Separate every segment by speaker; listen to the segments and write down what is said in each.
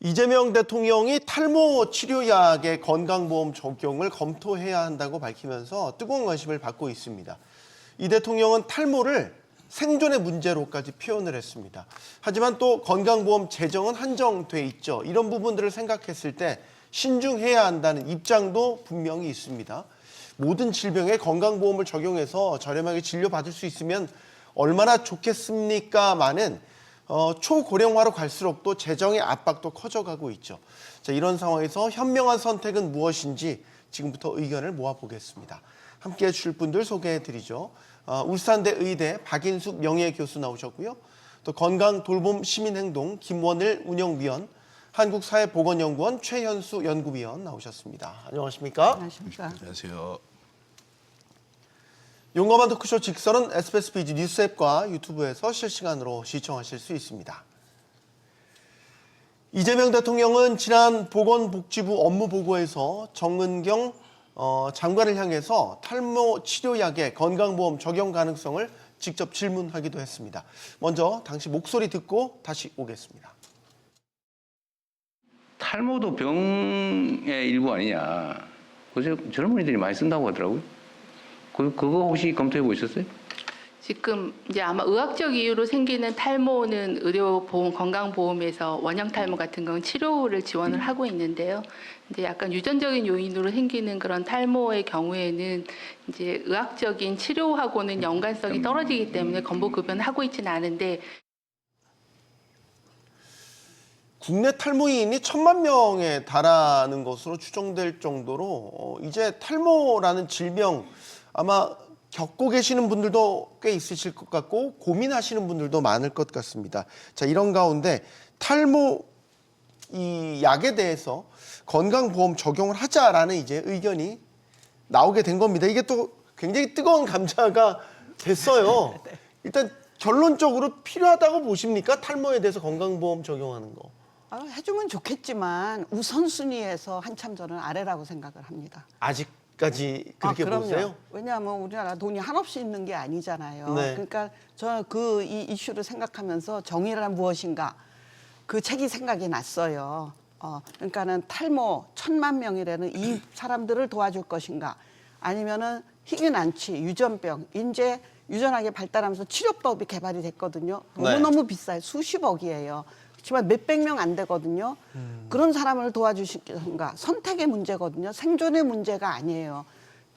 Speaker 1: 이재명 대통령이 탈모 치료약의 건강보험 적용을 검토해야 한다고 밝히면서 뜨거운 관심을 받고 있습니다. 이 대통령은 탈모를 생존의 문제로까지 표현을 했습니다. 하지만 또 건강보험 재정은 한정돼 있죠. 이런 부분들을 생각했을 때 신중해야 한다는 입장도 분명히 있습니다. 모든 질병에 건강보험을 적용해서 저렴하게 진료받을 수 있으면 얼마나 좋겠습니까만은 초고령화로 갈수록 또 재정의 압박도 커져가고 있죠. 자, 이런 상황에서 현명한 선택은 무엇인지 지금부터 의견을 모아보겠습니다. 함께해 주실 분들 소개해드리죠. 울산대 의대 박인숙 명예교수 나오셨고요. 또 건강돌봄 시민행동 김원일 운영위원, 한국사회보건연구원 최현수 연구위원 나오셨습니다. 안녕하십니까?
Speaker 2: 안녕하십니까?
Speaker 3: 안녕하세요.
Speaker 1: 용감한 토크쇼 직설은 SBS BG 뉴스앱과 유튜브에서 실시간으로 시청하실 수 있습니다. 이재명 대통령은 지난 보건복지부 업무보고에서 정은경 장관을 향해서 탈모 치료약의 건강보험 적용 가능성을 직접 질문하기도 했습니다. 먼저 당시 목소리 듣고 다시 오겠습니다.
Speaker 4: 탈모도 병의 일부 아니냐. 그래서 젊은이들이 많이 쓴다고 하더라고요. 그거 혹시 검토해 보셨어요?
Speaker 2: 지금 이제 아마 의학적 이유로 생기는 탈모는 의료보험, 건강보험에서 원형 탈모 같은 건 치료를 지원을 하고 있는데요. 이제 약간 유전적인 요인으로 생기는 그런 탈모의 경우에는 이제 의학적인 치료하고는 연관성이 떨어지기 때문에 건보급여는 하고 있지는 않은데.
Speaker 1: 국내 탈모인이 1,000만 명에 달하는 것으로 추정될 정도로 이제 탈모라는 질병 아마 겪고 계시는 분들도 꽤 있으실 것 같고 고민하시는 분들도 많을 것 같습니다. 자, 이런 가운데 탈모 이 약에 대해서 건강보험 적용을 하자라는 이제 의견이 나오게 된 겁니다. 이게 또 굉장히 뜨거운 감자가 됐어요. 일단 결론적으로 필요하다고 보십니까? 탈모에 대해서 건강보험 적용하는 거.
Speaker 5: 해주면 좋겠지만 우선순위에서 한참 저는 아래라고 생각을 합니다.
Speaker 1: 아직까지 그렇게
Speaker 5: 그럼요.
Speaker 1: 보세요?
Speaker 5: 왜냐하면 우리나라 돈이 한없이 있는 게 아니잖아요.
Speaker 1: 네.
Speaker 5: 그러니까 저는 이 이슈를 생각하면서 정의란 무엇인가 그 책이 생각이 났어요. 그러니까는 탈모 1,000만 명이라는 이 사람들을 도와줄 것인가 아니면은 희귀난치, 유전병, 이제 유전하게 발달하면서 치료법이 개발이 됐거든요. 너무너무 비싸요. 수십억이에요. 그렇지만 몇백 명 안 되거든요. 그런 사람을 도와주시는가 선택의 문제거든요. 생존의 문제가 아니에요.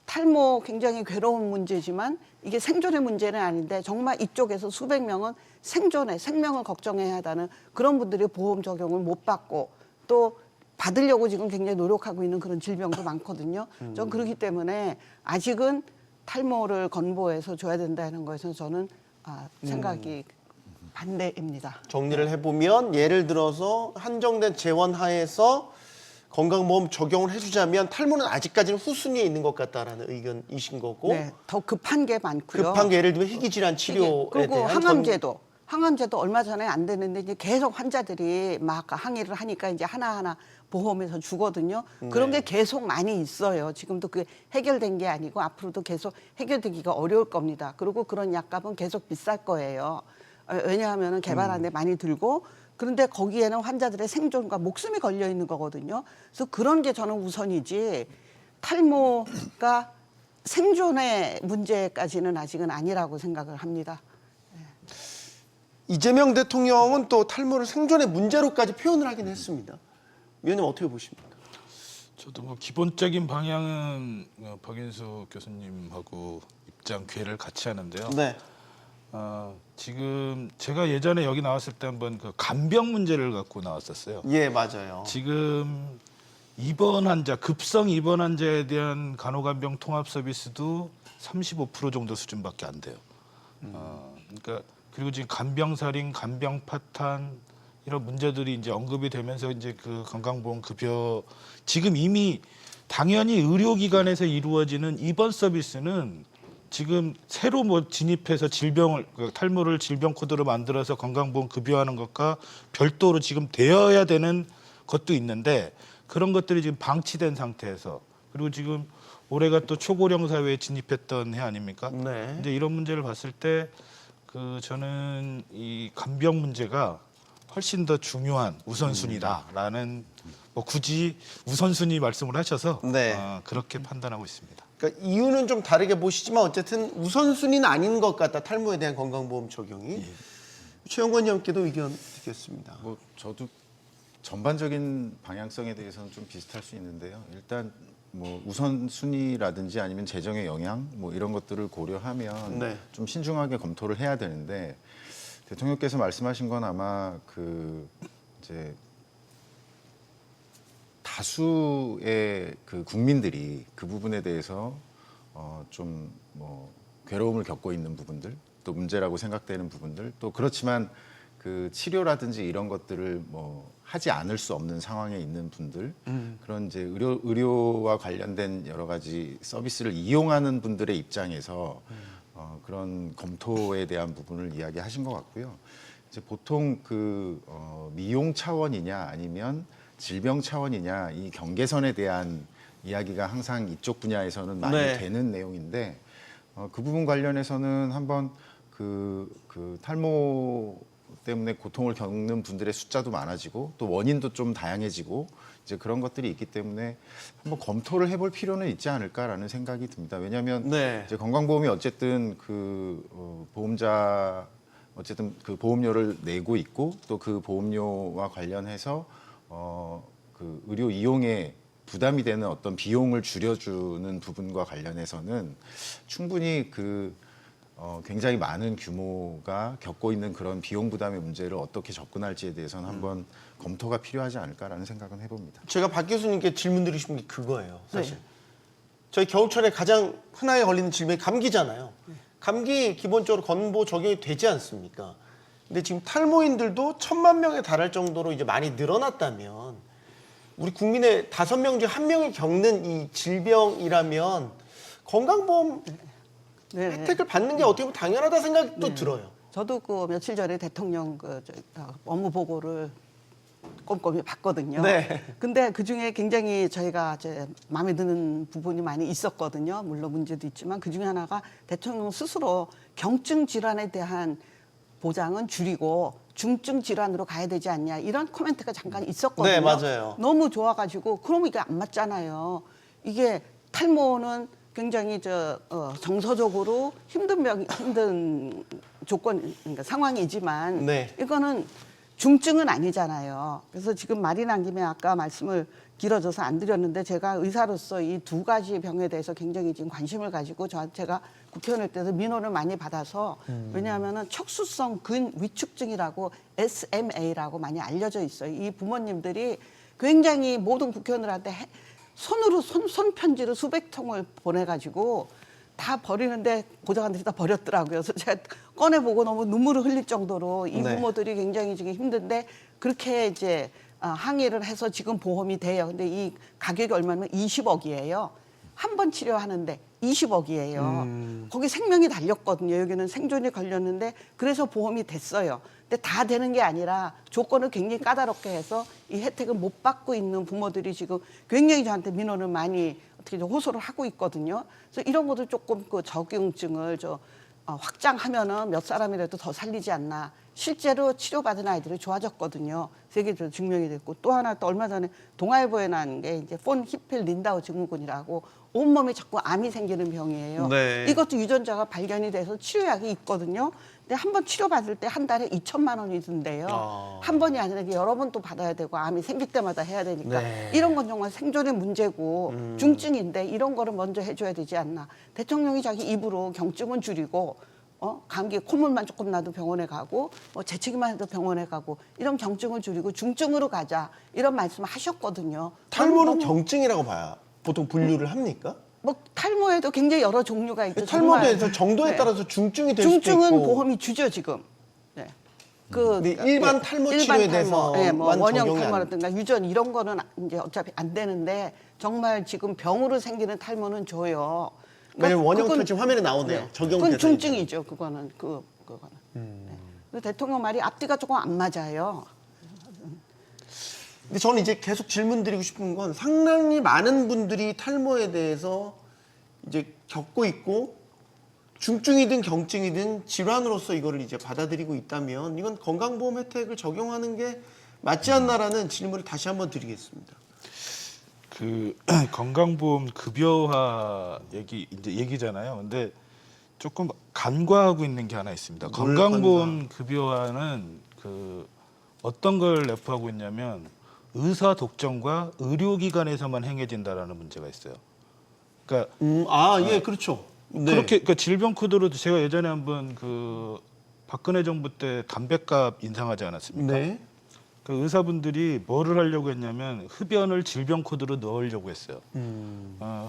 Speaker 5: 탈모 굉장히 괴로운 문제지만 이게 생존의 문제는 아닌데 정말 이쪽에서 수백 명은 생명을 걱정해야 하다는 그런 분들이 보험 적용을 못 받고 또 받으려고 지금 굉장히 노력하고 있는 그런 질병도 많거든요. 전 그렇기 때문에 아직은 탈모를 건보해서 줘야 된다는 거에서 저는 생각이 반대입니다.
Speaker 1: 정리를 해보면 예를 들어서 한정된 재원 하에서 건강보험 적용을 해주자면 탈모는 아직까지는 후순위에 있는 것 같다라는 의견이신 거고
Speaker 5: 네, 더 급한 게 많고요.
Speaker 1: 급한 게 예를 들면 희귀질환 치료에
Speaker 5: 그리고
Speaker 1: 대한
Speaker 5: 항암제도 얼마 전에 안 됐는데 이제 계속 환자들이 막 항의를 하니까 이제 하나하나 보험에서 주거든요. 그런 게 계속 많이 있어요. 지금도 그게 해결된 게 아니고 앞으로도 계속 해결되기가 어려울 겁니다. 그리고 그런 약값은 계속 비쌀 거예요. 왜냐하면 개발하는데 많이 들고 그런데 거기에는 환자들의 생존과 목숨이 걸려 있는 거거든요. 그래서 그런 게 저는 우선이지 탈모가 생존의 문제까지는 아직은 아니라고 생각을 합니다.
Speaker 1: 이재명 대통령은 또 탈모를 생존의 문제로까지 표현을 하긴 했습니다. 위원님 어떻게 보십니까?
Speaker 3: 저도 뭐 기본적인 방향은 박인숙 교수님하고 입장 궤를 같이 하는데요.
Speaker 1: 네.
Speaker 3: 지금 제가 예전에 여기 나왔을 때 한번 그 간병 문제를 갖고 나왔었어요.
Speaker 1: 예, 맞아요.
Speaker 3: 지금 입원 환자, 급성 입원 환자에 대한 간호간병 통합 서비스도 35% 정도 수준밖에 안 돼요. 그러니까 그리고 지금 간병살인, 간병 파탄 이런 문제들이 이제 언급이 되면서 이제 그 건강보험 급여 지금 이미 당연히 의료기관에서 이루어지는 입원 서비스는 지금 새로 뭐 진입해서 탈모를 질병 코드로 만들어서 건강보험 급여하는 것과 별도로 지금 되어야 되는 것도 있는데 그런 것들이 지금 방치된 상태에서 그리고 지금 올해가 또 초고령 사회에 진입했던 해 아닙니까?
Speaker 1: 네.
Speaker 3: 이제 이런 문제를 봤을 때 저는 이 간병 문제가 훨씬 더 중요한 우선순위다라는 뭐 굳이 우선순위 말씀을 하셔서
Speaker 1: 네.
Speaker 3: 그렇게 판단하고 있습니다.
Speaker 1: 그러니까 이유는 좀 다르게 보시지만 어쨌든 우선순위는 아닌 것 같다. 탈모에 대한 건강보험 적용이. 최영권 의원께도 의견 듣겠습니다.
Speaker 6: 뭐 저도 전반적인 방향성에 대해서는 좀 비슷할 수 있는데요. 일단 뭐 우선순위라든지 아니면 재정의 영향 뭐 이런 것들을 고려하면
Speaker 1: 네.
Speaker 6: 좀 신중하게 검토를 해야 되는데 대통령께서 말씀하신 건 아마 그 이제 다수의 그 국민들이 그 부분에 대해서 좀 뭐 괴로움을 겪고 있는 부분들 또 문제라고 생각되는 부분들 또 그렇지만 그 치료라든지 이런 것들을 뭐 하지 않을 수 없는 상황에 있는 분들 그런 이제 의료와 관련된 여러 가지 서비스를 이용하는 분들의 입장에서 그런 검토에 대한 부분을 이야기하신 것 같고요. 이제 보통 그 미용 차원이냐 아니면 질병 차원이냐 이 경계선에 대한 이야기가 항상 이쪽 분야에서는 많이
Speaker 1: 네.
Speaker 6: 되는 내용인데 그 부분 관련해서는 한번 그 탈모 때문에 고통을 겪는 분들의 숫자도 많아지고 또 원인도 좀 다양해지고 이제 그런 것들이 있기 때문에 한번 검토를 해볼 필요는 있지 않을까라는 생각이 듭니다. 왜냐하면
Speaker 1: 네.
Speaker 6: 이제 건강보험이 어쨌든 그 보험자 어쨌든 그 보험료를 내고 있고 또 그 보험료와 관련해서 그 의료 이용에 부담이 되는 어떤 비용을 줄여주는 부분과 관련해서는 충분히 그 굉장히 많은 규모가 겪고 있는 그런 비용 부담의 문제를 어떻게 접근할지에 대해서는 한번 검토가 필요하지 않을까라는 생각은 해봅니다.
Speaker 1: 제가 박 교수님께 질문 드리고 싶은 게 그거예요. 사실.
Speaker 5: 네.
Speaker 1: 저희 겨울철에 가장 흔하게 걸리는 질병이 감기잖아요. 감기 기본적으로 건보 적용이 되지 않습니까? 근데 지금 탈모인들도 1,000만 명에 달할 정도로 이제 많이 늘어났다면 우리 국민의 5명 중 1명이 겪는 이 질병이라면 건강보험
Speaker 5: 네.
Speaker 1: 혜택을 받는 게 어떻게 보면 당연하다 생각도
Speaker 5: 네.
Speaker 1: 들어요.
Speaker 5: 저도 그 며칠 전에 대통령 업무 보고를 꼼꼼히 봤거든요.
Speaker 1: 네.
Speaker 5: 근데 그 중에 굉장히 저희가 이제 마음에 드는 부분이 많이 있었거든요. 물론 문제도 있지만 그 중에 하나가 대통령 스스로 경증 질환에 대한 보장은 줄이고 중증 질환으로 가야 되지 않냐 이런 코멘트가 잠깐 있었거든요.
Speaker 1: 네, 맞아요.
Speaker 5: 너무 좋아가지고 그러면 이게 안 맞잖아요. 이게 탈모는 굉장히 정서적으로 힘든 조건 그러니까 상황이지만
Speaker 1: 네.
Speaker 5: 이거는 중증은 아니잖아요. 그래서 지금 말이 난 김에 아까 말씀을 길어져서 안 드렸는데 제가 의사로서 이 두 가지 병에 대해서 굉장히 지금 관심을 가지고 제가 국회의원 때도 민원을 많이 받아서 왜냐하면은 척수성 근 위축증이라고 SMA라고 많이 알려져 있어요. 이 부모님들이 굉장히 모든 국회의원들한테 손으로 손편지로 수백 통을 보내가지고 다 버리는데 보좌관들이 다 버렸더라고요. 그래서 제가 꺼내보고 너무 눈물을 흘릴 정도로 이
Speaker 1: 네.
Speaker 5: 부모들이 굉장히 지금 힘든데 그렇게 이제 항의를 해서 지금 보험이 돼요. 근데 이 가격이 얼마냐면 20억이에요. 한 번 치료하는데 20억이에요. 거기 생명이 달렸거든요. 여기는 생존이 걸렸는데 그래서 보험이 됐어요. 근데 다 되는 게 아니라 조건을 굉장히 까다롭게 해서 이 혜택을 못 받고 있는 부모들이 지금 굉장히 저한테 민원을 많이 어떻게 좀 호소를 하고 있거든요. 그래서 이런 것도 조금 그 적용증을 확장하면은 몇 사람이라도 더 살리지 않나. 실제로 치료받은 아이들이 좋아졌거든요. 세계적으로 증명이 됐고 또 하나 또 얼마 전에 동아일보에 난 게 이제 폰 히펠 린다우 증후군이라고 온몸에 자꾸 암이 생기는 병이에요.
Speaker 1: 네.
Speaker 5: 이것도 유전자가 발견이 돼서 치료약이 있거든요. 근데 한 번 치료받을 때 한 달에 2천만 원이 든대요. 한 번이 아니라 여러 번 또 받아야 되고 암이 생길 때마다 해야 되니까
Speaker 1: 네.
Speaker 5: 이런 건 정말 생존의 문제고 중증인데 이런 거를 먼저 해줘야 되지 않나. 대통령이 자기 입으로 경증은 줄이고 감기 콧물만 조금 나도 병원에 가고 재채기만 해도 병원에 가고 이런 경증을 줄이고 중증으로 가자 이런 말씀을 하셨거든요.
Speaker 1: 탈모는 경증이라고 봐야 보통 분류를 합니까?
Speaker 5: 뭐 탈모에도 굉장히 여러 종류가 있죠.
Speaker 1: 탈모에
Speaker 5: 정말.
Speaker 1: 대해서 정도에
Speaker 5: 네.
Speaker 1: 따라서 중증이 될 수도 있고.
Speaker 5: 중증은 보험이 주죠 지금. 네.
Speaker 1: 근데 일반 탈모 치료에 대해서만
Speaker 5: 뭐 원형
Speaker 1: 적용이 안
Speaker 5: 탈모라든가 유전 이런 거는 이제 어차피 안 되는데 정말 지금 병으로 생기는 탈모는 줘요.
Speaker 1: 왜냐면 원형
Speaker 5: 그건-
Speaker 1: 지금 화면에 나오네요.
Speaker 5: 네.
Speaker 1: 적용
Speaker 5: 그건
Speaker 1: 대상이죠.
Speaker 5: 중증이죠. 그거는 네. 근데 대통령 말이 앞뒤가 조금 안 맞아요.
Speaker 1: 근데 저는 이제 계속 질문 드리고 싶은 건 상당히 많은 분들이 탈모에 대해서 이제 겪고 있고 중증이든 경증이든 질환으로서 이거를 이제 받아들이고 있다면 이건 건강보험 혜택을 적용하는 게 맞지 않나라는 질문을 다시 한번 드리겠습니다.
Speaker 3: 그 건강보험 급여화 얘기잖아요. 근데 조금 간과하고 있는 게 하나 있습니다.
Speaker 1: 뭘
Speaker 3: 건강보험 급여화는 그 어떤 걸 내포하고 있냐면 의사 독점과 의료기관에서만 행해진다라는 문제가 있어요. 그러니까
Speaker 1: 예, 그렇죠. 네.
Speaker 3: 그렇게 그 질병 코드로도 제가 예전에 한번 그 박근혜 정부 때 담배값 인상하지 않았습니까?
Speaker 1: 네.
Speaker 3: 그 의사분들이 뭐를 하려고 했냐면 흡연을 질병 코드로 넣으려고 했어요.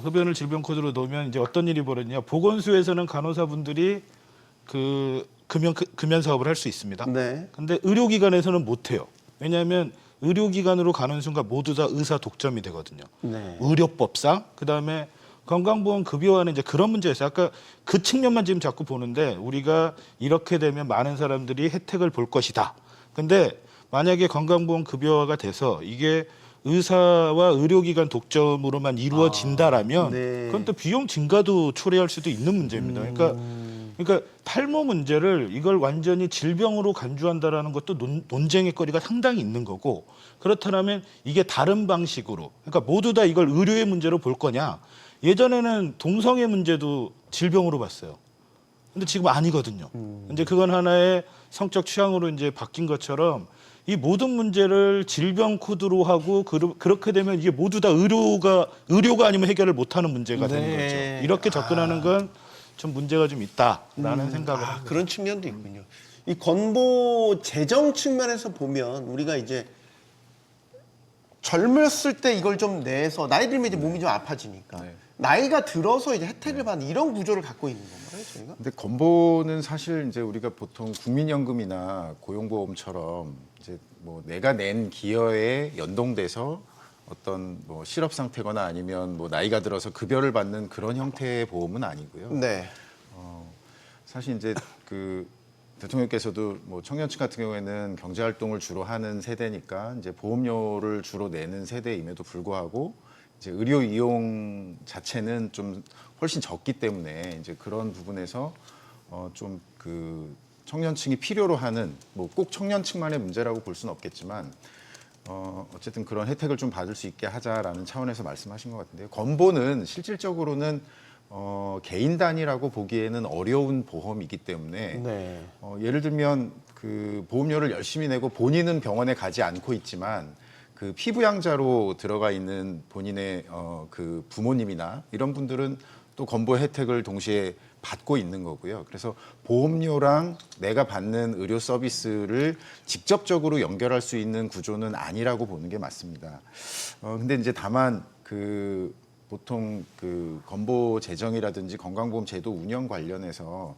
Speaker 3: 흡연을 질병 코드로 넣으면 이제 어떤 일이 벌어지냐? 보건소에서는 간호사분들이 그 금연 사업을 할 수 있습니다.
Speaker 1: 네.
Speaker 3: 근데 의료기관에서는 못 해요. 왜냐하면 의료기관으로 가는 순간 모두 다 의사 독점이 되거든요.
Speaker 1: 네.
Speaker 3: 의료법상 그다음에 건강보험 급여화는 이제 그런 문제였어요. 아까 그 측면만 지금 자꾸 보는데 우리가 이렇게 되면 많은 사람들이 혜택을 볼 것이다. 근데 만약에 건강보험 급여화가 돼서 이게 의사와 의료기관 독점으로만 이루어진다라면
Speaker 1: 네.
Speaker 3: 그건 또 비용 증가도 초래할 수도 있는 문제입니다. 그러니까 탈모 문제를 이걸 완전히 질병으로 간주한다라는 것도 논쟁의 거리가 상당히 있는 거고 그렇다면 이게 다른 방식으로 그러니까 모두 다 이걸 의료의 문제로 볼 거냐? 예전에는 동성애 문제도 질병으로 봤어요. 근데 지금 아니거든요. 이제 그건 하나의 성적 취향으로 이제 바뀐 것처럼 이 모든 문제를 질병 코드로 하고 그렇게 되면 이게 모두 다 의료가 아니면 해결을 못하는 문제가 되는
Speaker 1: 네.
Speaker 3: 거죠. 이렇게 접근하는 건 좀 문제가 좀 있다라는 생각을 합니다.
Speaker 1: 그런 측면도 있군요. 이 건보 재정 측면에서 보면 우리가 이제 젊었을 때 이걸 좀 내서 나이 들면 이제 몸이 좀 아파지니까
Speaker 6: 네.
Speaker 1: 나이가 들어서 이제 혜택을 받는 이런 구조를 갖고 있는 건가요, 저희가?
Speaker 6: 근데 건보는 사실 이제 우리가 보통 국민연금이나 고용보험처럼 이제 뭐 내가 낸 기여에 연동돼서 어떤 뭐 실업 상태거나 아니면 뭐 나이가 들어서 급여를 받는 그런 형태의 보험은 아니고요.
Speaker 1: 네.
Speaker 6: 사실 이제 그 대통령께서도 뭐 청년층 같은 경우에는 경제 활동을 주로 하는 세대니까 이제 보험료를 주로 내는 세대임에도 불구하고 이제 의료 이용 자체는 좀 훨씬 적기 때문에 이제 그런 부분에서 좀 그 청년층이 필요로 하는 뭐 꼭 청년층만의 문제라고 볼 수는 없겠지만 어쨌든 그런 혜택을 좀 받을 수 있게 하자라는 차원에서 말씀하신 것 같은데요. 건보는 실질적으로는 개인 단위라고 보기에는 어려운 보험이기 때문에
Speaker 1: 네.
Speaker 6: 예를 들면 그 보험료를 열심히 내고 본인은 병원에 가지 않고 있지만 그 피부양자로 들어가 있는 본인의 그 부모님이나 이런 분들은 또 건보 혜택을 동시에 받고 있는 거고요. 그래서 보험료랑 내가 받는 의료 서비스를 직접적으로 연결할 수 있는 구조는 아니라고 보는 게 맞습니다. 근데 이제 다만 그 보통 그 건보 재정이라든지 건강보험 제도 운영 관련해서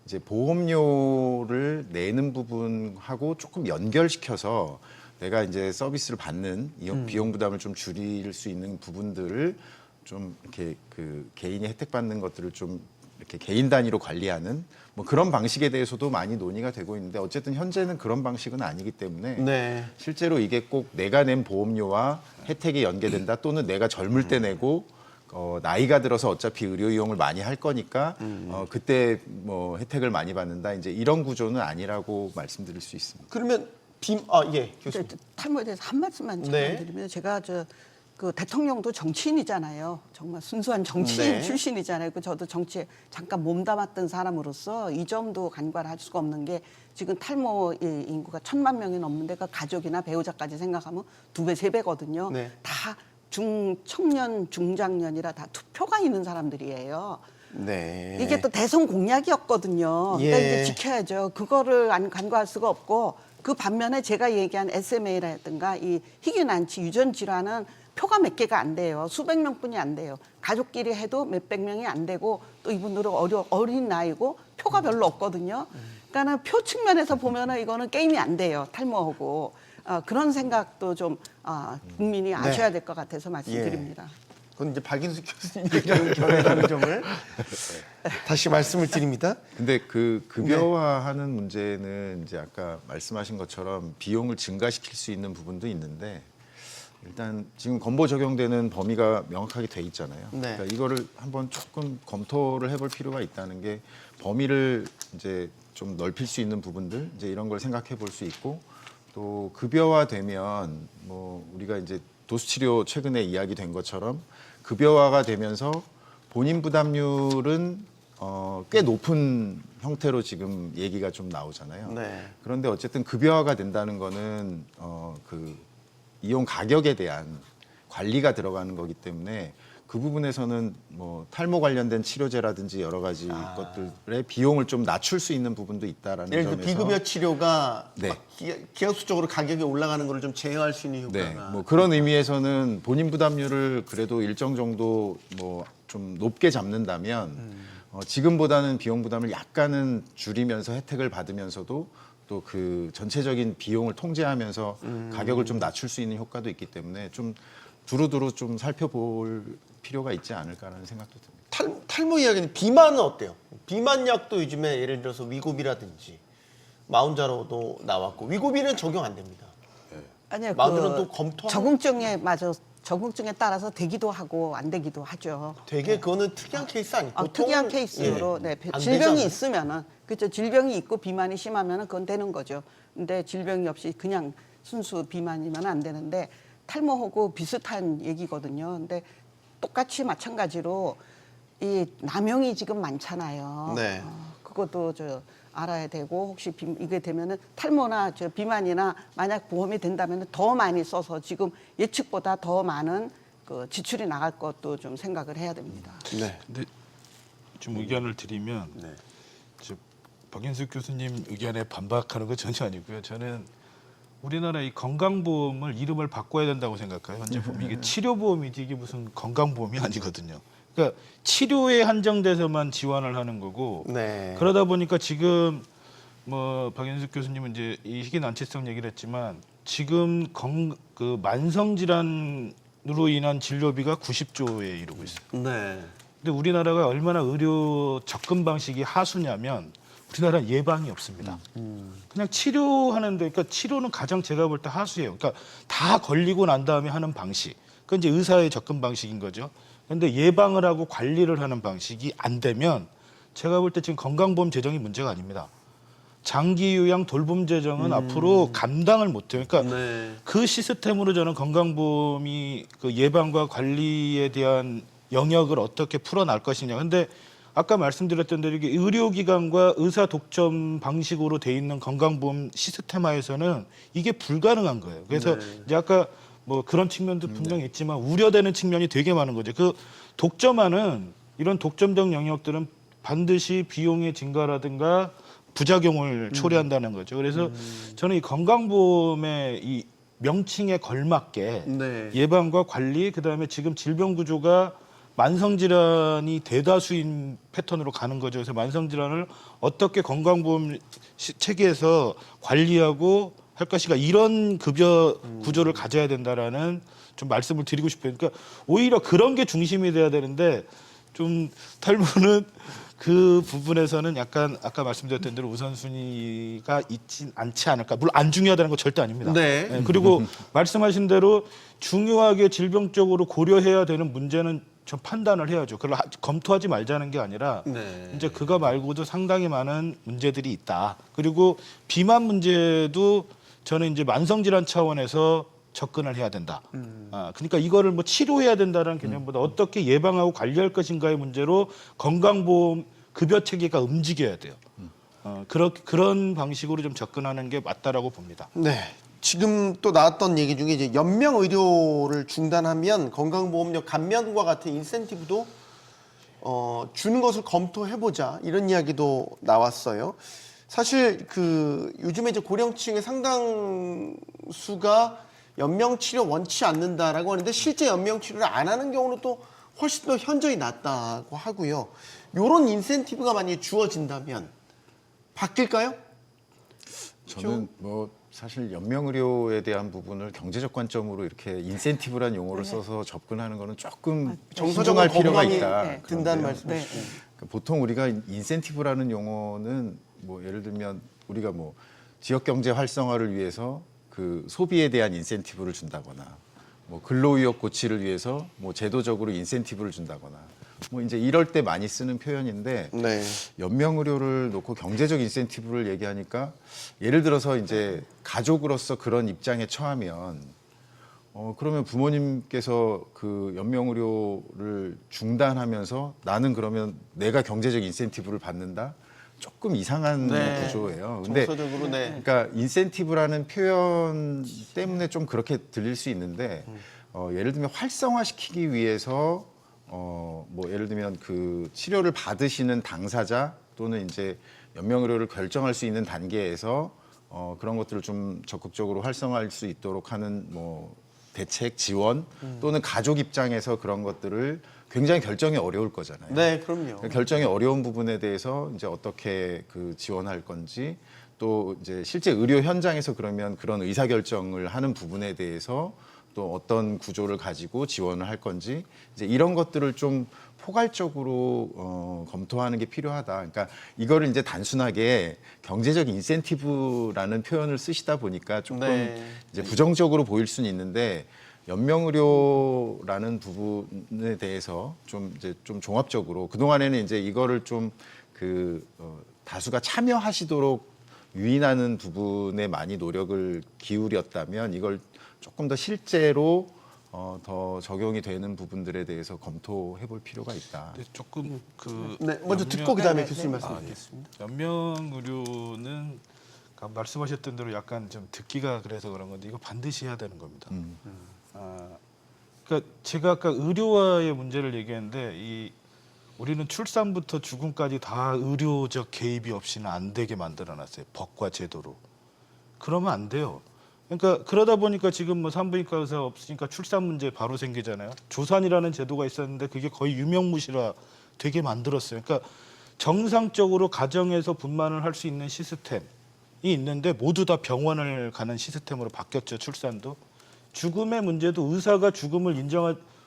Speaker 6: 이제 보험료를 내는 부분하고 조금 연결시켜서 내가 이제 서비스를 받는 비용 부담을 좀 줄일 수 있는 부분들을 좀 이렇게 그 개인이 혜택 받는 것들을 좀 이렇게 개인 단위로 관리하는 뭐 그런 방식에 대해서도 많이 논의가 되고 있는데 어쨌든 현재는 그런 방식은 아니기 때문에
Speaker 1: 네.
Speaker 6: 실제로 이게 꼭 내가 낸 보험료와 혜택이 연계된다 또는 내가 젊을 때 내고 나이가 들어서 어차피 의료 이용을 많이 할 거니까 그때 뭐 혜택을 많이 받는다 이제 이런 구조는 아니라고 말씀드릴 수 있습니다.
Speaker 1: 그러면 예, 교수님.
Speaker 5: 탈모에 대해서 한 말씀만
Speaker 1: 네.
Speaker 5: 드리면 제가 그 대통령도 정치인이잖아요. 정말 순수한 정치인
Speaker 1: 네.
Speaker 5: 출신이잖아요. 그 저도 정치에 잠깐 몸담았던 사람으로서 이 점도 간과를 할 수가 없는 게 지금 탈모 인구가 1,000만 명이 넘는데 그 가족이나 배우자까지 생각하면 2배, 3배거든요.
Speaker 1: 네.
Speaker 5: 다 청년, 중장년이라 다 투표가 있는 사람들이에요.
Speaker 1: 네.
Speaker 5: 이게 또 대선 공약이었거든요. 그러니까
Speaker 1: 예.
Speaker 5: 이제 지켜야죠. 그거를 간과할 수가 없고 그 반면에 제가 얘기한 SMA라든가 이 희귀난치 유전 질환은 표가 몇 개가 안 돼요. 수백 명뿐이 안 돼요. 가족끼리 해도 몇백 명이 안 되고 또 이분들은 어린 나이고 표가 별로 없거든요. 그러니까는 표 측면에서 보면은 이거는 게임이 안 돼요. 탈모하고 그런 생각도 좀 국민이 아셔야 될 것 같아서 말씀드립니다.
Speaker 1: 그건 이제 박인숙 교수님 얘기하는 견해라는 점을 다시 말씀을 드립니다.
Speaker 6: 근데 그 급여화하는 문제는 이제 아까 말씀하신 것처럼 비용을 증가시킬 수 있는 부분도 있는데 일단 지금 건보 적용되는 범위가 명확하게 돼 있잖아요.
Speaker 1: 네.
Speaker 6: 그러니까 이거를 한번 조금 검토를 해볼 필요가 있다는 게 범위를 이제 좀 넓힐 수 있는 부분들 이제 이런 걸 생각해 볼 수 있고 또 급여화되면 뭐 우리가 이제 도수치료 최근에 이야기된 것처럼 급여화가 되면서 본인 부담률은 꽤 높은 형태로 지금 얘기가 좀 나오잖아요.
Speaker 1: 네.
Speaker 6: 그런데 어쨌든 급여화가 된다는 거는 그 이용 가격에 대한 관리가 들어가는 거기 때문에 그 부분에서는 뭐 탈모 관련된 치료제라든지 여러 가지 것들의 비용을 좀 낮출 수 있는 부분도 있다라는
Speaker 1: 예를 들어
Speaker 6: 점에서
Speaker 1: 비급여 치료가
Speaker 6: 네.
Speaker 1: 막 기하수적으로 가격이 올라가는 거를 좀 제어할 수 있는 효과가.
Speaker 6: 네, 뭐 그런 의미에서는 본인 부담률을 그래도 일정 정도 뭐 좀 높게 잡는다면 지금보다는 비용 부담을 약간은 줄이면서 혜택을 받으면서도 또 그 전체적인 비용을 통제하면서 가격을 좀 낮출 수 있는 효과도 있기 때문에 좀 두루두루 좀 살펴볼 필요가 있지 않을까라는 생각도 듭니다.
Speaker 1: 탈모 이야기는 비만은 어때요? 비만약도 요즘에 예를 들어서 위고비라든지 마운자로도 나왔고 위고비는 적용 안 됩니다.
Speaker 5: 아니요,
Speaker 1: 마누는 또 검토하는-
Speaker 5: 적응증에 따라서 되기도 하고 안 되기도 하죠.
Speaker 1: 되게 그거는 특이한 케이스 아니에요?
Speaker 5: 특이한 케이스로 네,
Speaker 1: 안
Speaker 5: 질병이
Speaker 1: 되잖아요.
Speaker 5: 있으면은 그렇죠. 질병이 있고 비만이 심하면은 그건 되는 거죠. 근데 질병이 없이 그냥 순수 비만이면 안 되는데 탈모하고 비슷한 얘기거든요. 근데 똑같이 마찬가지로 이 남용이 지금 많잖아요.
Speaker 1: 네.
Speaker 5: 그것도 알아야 되고 혹시 이게 되면은 탈모나 비만이나 만약 보험이 된다면 더 많이 써서 지금 예측보다 더 많은 그 지출이 나갈 것도 좀 생각을 해야 됩니다.
Speaker 1: 네.
Speaker 3: 근데 좀 의견을 드리면
Speaker 1: 네.
Speaker 3: 저 박인숙 교수님 의견에 반박하는 거 전혀 아니고요. 저는 우리나라 이 건강보험을 이름을 바꿔야 된다고 생각해요. 현재 보면 이게 치료보험이지 이게 무슨 건강보험이 아니거든요. 그러니까 치료에 한정돼서만 지원을 하는 거고
Speaker 1: 네.
Speaker 3: 그러다 보니까 지금 뭐 박인숙 교수님은 이제 이 희귀 난치성 얘기를 했지만 지금 그 만성 질환으로 인한 진료비가 90조에 이르고 있어요.
Speaker 1: 네.
Speaker 3: 근데 우리나라가 얼마나 의료 접근 방식이 하수냐면 우리나라는 예방이 없습니다. 그냥 치료하는데, 그러니까 치료는 가장 제가 볼 때 하수예요. 그러니까 다 걸리고 난 다음에 하는 방식. 그건 이제 의사의 접근 방식인 거죠. 그런데 예방을 하고 관리를 하는 방식이 안 되면 제가 볼 때 지금 건강보험 재정이 문제가 아닙니다. 장기 요양 돌봄 재정은 앞으로 감당을 못해요. 그러니까
Speaker 1: 네.
Speaker 3: 그 시스템으로 저는 건강보험이 그 예방과 관리에 대한 영역을 어떻게 풀어날 것이냐. 근데 아까 말씀드렸던 대로 이게 의료기관과 의사 독점 방식으로 돼 있는 건강보험 시스템화에서는 이게 불가능한 거예요. 그래서 이제 아까 뭐 그런 측면도 분명히 있지만 우려되는 측면이 되게 많은 거죠. 그 독점하는 이런 독점적 영역들은 반드시 비용의 증가라든가 부작용을 초래한다는 거죠. 그래서 저는 이 건강보험의 이 명칭에 걸맞게
Speaker 1: 네.
Speaker 3: 예방과 관리, 그다음에 지금 질병 구조가 만성질환이 대다수인 패턴으로 가는 거죠. 그래서 만성질환을 어떻게 건강보험 체계에서 관리하고 할 것인가 이런 급여 구조를 가져야 된다라는 좀 말씀을 드리고 싶어요. 그러니까 오히려 그런 게 중심이 돼야 되는데 좀 탈모는 그 부분에서는 약간 아까 말씀드렸던 대로 우선순위가 있진 않지 않을까. 물론 안 중요하다는 거 절대 아닙니다.
Speaker 1: 네.
Speaker 3: 그리고 말씀하신 대로 중요하게 질병적으로 고려해야 되는 문제는 좀 판단을 해야죠. 그걸 검토하지 말자는 게 아니라
Speaker 1: 네.
Speaker 3: 이제 그거 말고도 상당히 많은 문제들이 있다. 그리고 비만 문제도 저는 이제 만성질환 차원에서 접근을 해야 된다. 그러니까 이거를 뭐 치료해야 된다는 개념보다 어떻게 예방하고 관리할 것인가의 문제로 건강보험 급여 체계가 움직여야 돼요. 그런 방식으로 좀 접근하는 게 맞다라고 봅니다.
Speaker 1: 네. 지금 또 나왔던 얘기 중에 이제 연명 의료를 중단하면 건강보험료 감면과 같은 인센티브도 주는 것을 검토해보자 이런 이야기도 나왔어요. 사실 그 요즘에 이제 고령층의 상당수가 연명 치료 원치 않는다라고 하는데 실제 연명 치료를 안 하는 경우는 또 훨씬 더 현저히 낮다고 하고요. 이런 인센티브가 만약에 주어진다면 바뀔까요?
Speaker 6: 저는 뭐 사실 연명의료에 대한 부분을 경제적 관점으로 이렇게 인센티브란 용어를 써서 접근하는 거는 조금
Speaker 1: 정서적으로
Speaker 6: 신중할 필요가
Speaker 1: 거부감이
Speaker 6: 있다.
Speaker 1: 든다는
Speaker 6: 그런데요.
Speaker 1: 말씀이시죠.
Speaker 6: 그러니까 보통 우리가 인센티브라는 용어는 뭐 예를 들면 우리가 뭐 지역 경제 활성화를 위해서 그 소비에 대한 인센티브를 준다거나 뭐 근로위협 고취를 위해서 뭐 제도적으로 인센티브를 준다거나 뭐 이제 이럴 때 많이 쓰는 표현인데
Speaker 1: 네.
Speaker 6: 연명의료를 놓고 경제적 인센티브를 얘기하니까 예를 들어서 이제 가족으로서 그런 입장에 처하면 그러면 부모님께서 그 연명의료를 중단하면서 나는 그러면 내가 경제적 인센티브를 받는다? 조금 이상한
Speaker 1: 네.
Speaker 6: 구조예요. 근데
Speaker 1: 정서적으로 네.
Speaker 6: 그러니까 인센티브라는 표현 때문에 좀 그렇게 들릴 수 있는데 예를 들면 활성화시키기 위해서 뭐 예를 들면 그 치료를 받으시는 당사자 또는 이제 연명의료를 결정할 수 있는 단계에서 그런 것들을 좀 적극적으로 활성화할 수 있도록 하는 뭐 대책 지원 또는 가족 입장에서 그런 것들을 굉장히 결정이 어려울 거잖아요.
Speaker 1: 네, 그럼요.
Speaker 6: 결정이 어려운 부분에 대해서 이제 어떻게 그 지원할 건지 또 이제 실제 의료 현장에서 그러면 그런 의사 결정을 하는 부분에 대해서 또 어떤 구조를 가지고 지원을 할 건지 이제 이런 것들을 좀 포괄적으로 검토하는 게 필요하다. 그러니까 이거를 이제 단순하게 경제적 인센티브라는 표현을 쓰시다 보니까 조금
Speaker 1: 네.
Speaker 6: 이제 부정적으로 보일 수는 있는데 연명의료라는 부분에 대해서 좀 이제 좀 종합적으로 그 동안에는 이제 이거를 좀 다수가 참여하시도록 유인하는 부분에 많이 노력을 기울였다면 이걸 조금 더 실제로 더 적용이 되는 부분들에 대해서 검토해 볼 필요가 있다.
Speaker 3: 근데 조금 그
Speaker 1: 네, 먼저 듣고 그다음에 교수님 말씀 드리겠습니다.
Speaker 3: 연명의료는 아까 말씀하셨던 대로 약간 좀 듣기가 그래서 그런 건데 이거 반드시 해야 되는 겁니다. 그러니까 제가 아까 의료와의 문제를 얘기했는데 우리는 출산부터 죽음까지 다 의료적 개입이 없이는 안 되게 만들어놨어요. 법과 제도로. 그러면 안 돼요. 그러니까 그러다 보니까 지금 뭐 산부인과 의사 없으니까 출산 문제 바로 생기잖아요. 조산이라는 제도가 있었는데 그게 거의 유명무실화 되게 만들었어요. 그러니까 정상적으로 가정에서 분만을 할 수 있는 시스템이 있는데 모두 다 병원을 가는 시스템으로 바뀌었죠. 출산도. 죽음의 문제도 의사가 죽음을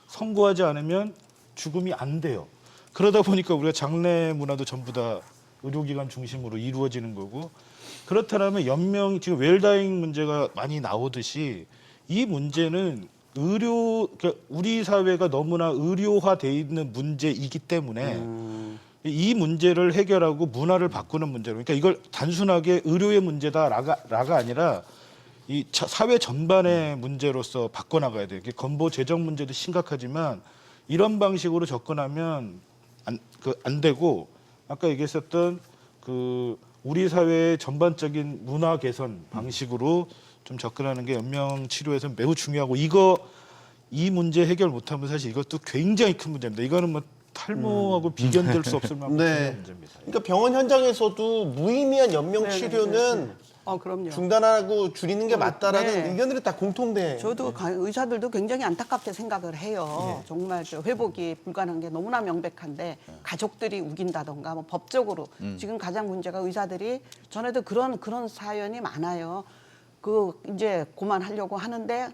Speaker 3: 선고하지 않으면 죽음이 안 돼요. 그러다 보니까 우리가 장례 문화도 전부 다 의료기관 중심으로 이루어지는 거고 그렇다면 지금 웰다잉 문제가 많이 나오듯이 이 문제는 그러니까 우리 사회가 너무나 의료화돼 있는 문제이기 때문에 이 문제를 해결하고 문화를 바꾸는 문제로 그러니까 이걸 단순하게 의료의 문제다라가 아니라 이 사회 전반의 문제로서 바꿔나가야 돼요. 건보 재정 문제도 심각하지만 이런 방식으로 접근하면 안 되고 아까 얘기했었던 우리 사회의 전반적인 문화 개선 방식으로 좀 접근하는 게 연명 치료에서 매우 중요하고 이 문제 해결 못하면 사실 이것도 굉장히 큰 문제입니다. 이거는 뭐 탈모하고 비견될 수 없을 만큼
Speaker 1: 네.
Speaker 3: 중요한 문제입니다.
Speaker 1: 그러니까 병원 현장에서도 무의미한 연명 치료는
Speaker 5: 그럼요.
Speaker 1: 중단하고 줄이는 게 맞다라는
Speaker 5: 네.
Speaker 1: 의견들이 다 공통돼.
Speaker 5: 저도 의사들도 굉장히 안타깝게 생각을 해요.
Speaker 1: 예.
Speaker 5: 정말 회복이 불가능한 게 너무나 명백한데 가족들이 우긴다던가 뭐 법적으로 지금 가장 문제가 의사들이 전에도 그런 사연이 많아요. 이제 그만하려고 하는데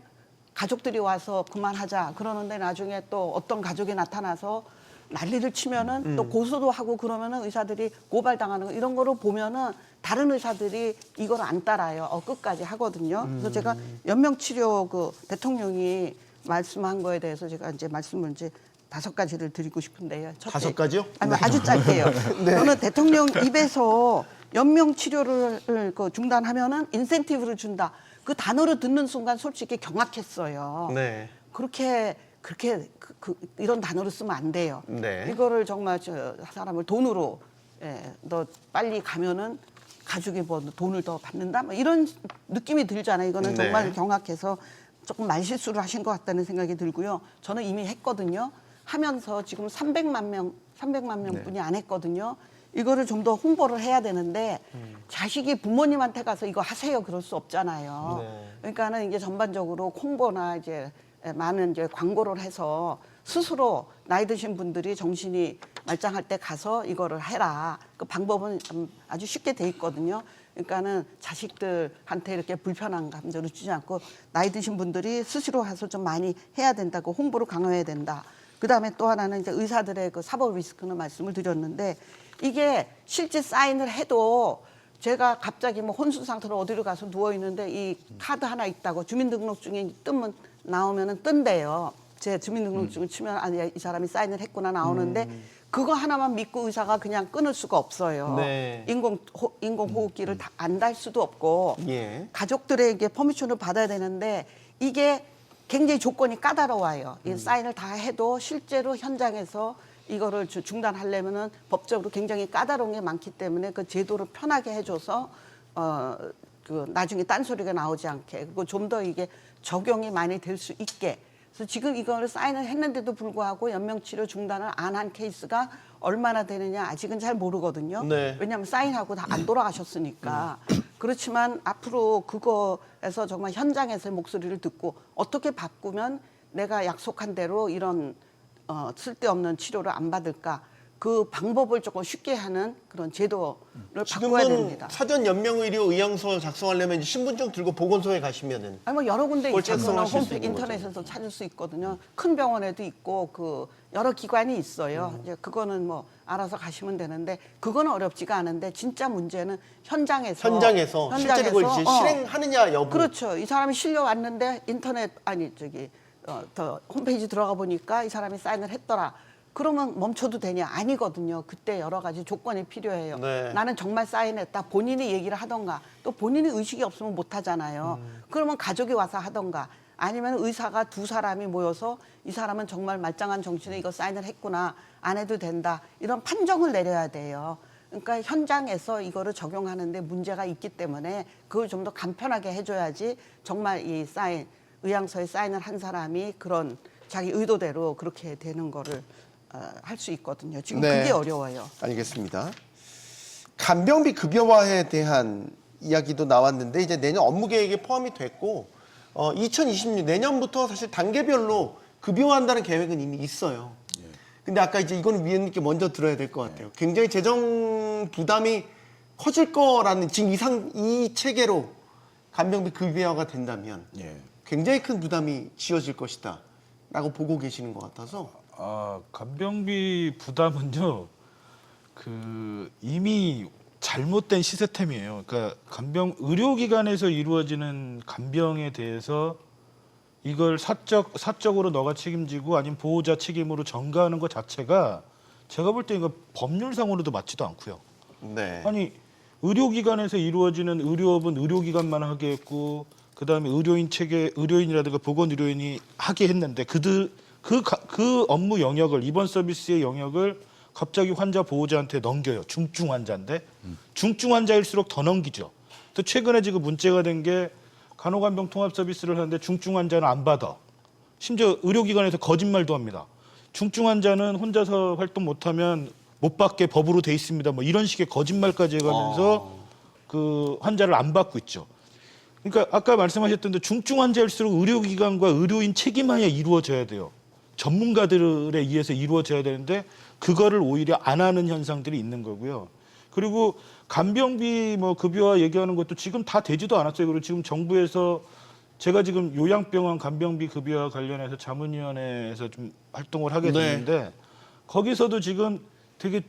Speaker 5: 가족들이 와서 그만하자 그러는데 나중에 또 어떤 가족이 나타나서 난리를 치면은 또 고소도 하고 그러면은 의사들이 고발당하는 거 이런 거를 보면은 다른 의사들이 이걸 안 따라요. 끝까지 하거든요. 그래서 제가 연명치료 대통령이 말씀한 거에 대해서 제가 이제 말씀을 이제 5가지를 드리고 싶은데요. 첫째,
Speaker 1: 5가지요?
Speaker 5: 아니, 아주 짧게요. 저는 대통령 입에서 연명치료를 중단하면은 인센티브를 준다. 그 단어를 듣는 순간 솔직히 경악했어요.
Speaker 1: 네.
Speaker 5: 그렇게 이런 단어를 쓰면 안 돼요.
Speaker 1: 네.
Speaker 5: 이거를 정말 사람을 돈으로 너 빨리 가면은 가족이 뭐 돈을 더 받는다 뭐 이런 느낌이 들잖아요. 이거는
Speaker 1: 네.
Speaker 5: 정말 경악해서 조금 말실수를 하신 것 같다는 생각이 들고요. 저는 이미 했거든요. 하면서 지금 300만 명 분이 안 했거든요. 이거를 좀 더 홍보를 해야 되는데 자식이 부모님한테 가서 이거 하세요 그럴 수 없잖아요.
Speaker 1: 네.
Speaker 5: 그러니까는 이게 전반적으로 홍보나 이제 많은 이제 광고를 해서 스스로 나이 드신 분들이 정신이 말짱할 때 가서 이거를 해라. 그 방법은 아주 쉽게 돼 있거든요. 그러니까는 자식들한테 이렇게 불편한 감정을 주지 않고 나이 드신 분들이 스스로 가서 좀 많이 해야 된다고 홍보를 강화해야 된다. 그다음에 또 하나는 이제 의사들의 사법 리스크는 말씀을 드렸는데 이게 실제 사인을 해도 제가 갑자기 뭐 혼수 상태로 어디로 가서 누워 있는데 이 카드 하나 있다고 주민등록증에 뜨면 나오면은 뜬대요. 제 주민등록증을 치면 아니 이 사람이 사인을 했구나 나오는데 그거 하나만 믿고 의사가 그냥 끊을 수가 없어요.
Speaker 1: 네.
Speaker 5: 인공호흡기를 다 안 달 수도 없고
Speaker 1: 예.
Speaker 5: 가족들에게 퍼미션을 받아야 되는데 이게 굉장히 조건이 까다로워요. 이 사인을 다 해도 실제로 현장에서 이거를 중단하려면은 법적으로 굉장히 까다로운 게 많기 때문에 그 제도를 편하게 해줘서 그 나중에 딴소리가 나오지 않게 그리고 좀 더 이게 적용이 많이 될 수 있게. 그래서 지금 이거를 사인을 했는데도 불구하고 연명치료 중단을 안 한 케이스가 얼마나 되느냐 아직은 잘 모르거든요.
Speaker 1: 네.
Speaker 5: 왜냐하면 사인하고 다 안 돌아가셨으니까. 그렇지만 앞으로 그거에서 정말 현장에서의 목소리를 듣고 어떻게 바꾸면 내가 약속한 대로 이런 쓸데없는 치료를 안 받을까. 그 방법을 조금 쉽게 하는 그런 제도를 바꿔야
Speaker 1: 지금은
Speaker 5: 됩니다.
Speaker 1: 사전 연명의료 의향서 작성하려면 이제 신분증 들고 보건소에 가시면은
Speaker 5: 아니 뭐 여러 군데
Speaker 1: 그걸
Speaker 5: 있고 그거는
Speaker 1: 작성하실 수
Speaker 5: 홈페이지
Speaker 1: 있는
Speaker 5: 인터넷에서 찾을 수 있거든요. 큰 병원에도 있고 그 여러 기관이 있어요. 이제 그거는 뭐 알아서 가시면 되는데 그거는 어렵지가 않은데 진짜 문제는 현장에서
Speaker 1: 실제로 그걸 이제 실행하느냐 여부.
Speaker 5: 그렇죠. 이 사람이 실려왔는데 인터넷 더 홈페이지 들어가 보니까 이 사람이 사인을 했더라. 그러면 멈춰도 되냐? 아니거든요. 그때 여러 가지 조건이 필요해요.
Speaker 1: 네.
Speaker 5: 나는 정말 사인했다. 본인이 얘기를 하던가 또 본인이 의식이 없으면 못 하잖아요. 그러면 가족이 와서 하던가 아니면 의사가 두 사람이 모여서 이 사람은 정말 말짱한 정신에 이거 사인을 했구나. 안 해도 된다. 이런 판정을 내려야 돼요. 그러니까 현장에서 이거를 적용하는데 문제가 있기 때문에 그걸 좀 더 간편하게 해줘야지 정말 이 사인, 의향서에 사인을 한 사람이 그런 자기 의도대로 그렇게 되는 거를 할 수 있거든요. 지금
Speaker 1: 네.
Speaker 5: 그게 어려워요.
Speaker 1: 알겠습니다. 간병비 급여화에 대한 이야기도 나왔는데 이제 내년 업무 계획에 포함이 됐고 2026 내년부터 사실 단계별로 급여화한다는 계획은 이미 있어요. 근데 아까 이제 이거는 위원님께 먼저 들어야 될 것 같아요. 굉장히 재정 부담이 커질 거라는 지금 이 체계로 간병비 급여화가 된다면
Speaker 6: 예.
Speaker 1: 굉장히 큰 부담이 지어질 것이다라고 보고 계시는 것 같아서
Speaker 3: 간병비 부담은요, 이미 잘못된 시스템이에요. 그러니까 의료기관에서 이루어지는 간병에 대해서 이걸 사적으로 너가 책임지고 아니면 보호자 책임으로 전가하는 것 자체가 제가 볼 때 이거 법률상으로도 맞지도 않고요.
Speaker 1: 네.
Speaker 3: 아니 의료기관에서 이루어지는 의료업은 의료기관만 하게 했고 그다음에 의료인이라든가 보건의료인이 하게 했는데 그 업무 영역을 이번 서비스의 영역을 갑자기 환자 보호자한테 넘겨요. 중증 환자인데 중증 환자일수록 더 넘기죠. 또 최근에 지금 문제가 된 게 간호간병 통합 서비스를 하는데 중증 환자는 안 받아. 심지어 의료기관에서 거짓말도 합니다. 중증 환자는 혼자서 활동 못하면 못 받게 법으로 돼 있습니다. 뭐 이런 식의 거짓말까지 해가면서 그 환자를 안 받고 있죠. 그러니까 아까 말씀하셨던 대로 중증 환자일수록 의료기관과 의료인 책임하에 이루어져야 돼요. 전문가들에 의해서 이루어져야 되는데 그거를 오히려 안 하는 현상들이 있는 거고요. 그리고 간병비 급여화 얘기하는 것도 지금 다 되지도 않았어요. 그리고 지금 정부에서 제가 지금 요양병원 간병비 급여와 관련해서 자문위원회에서 좀 활동을 하게 됐는데 거기서도 지금 되게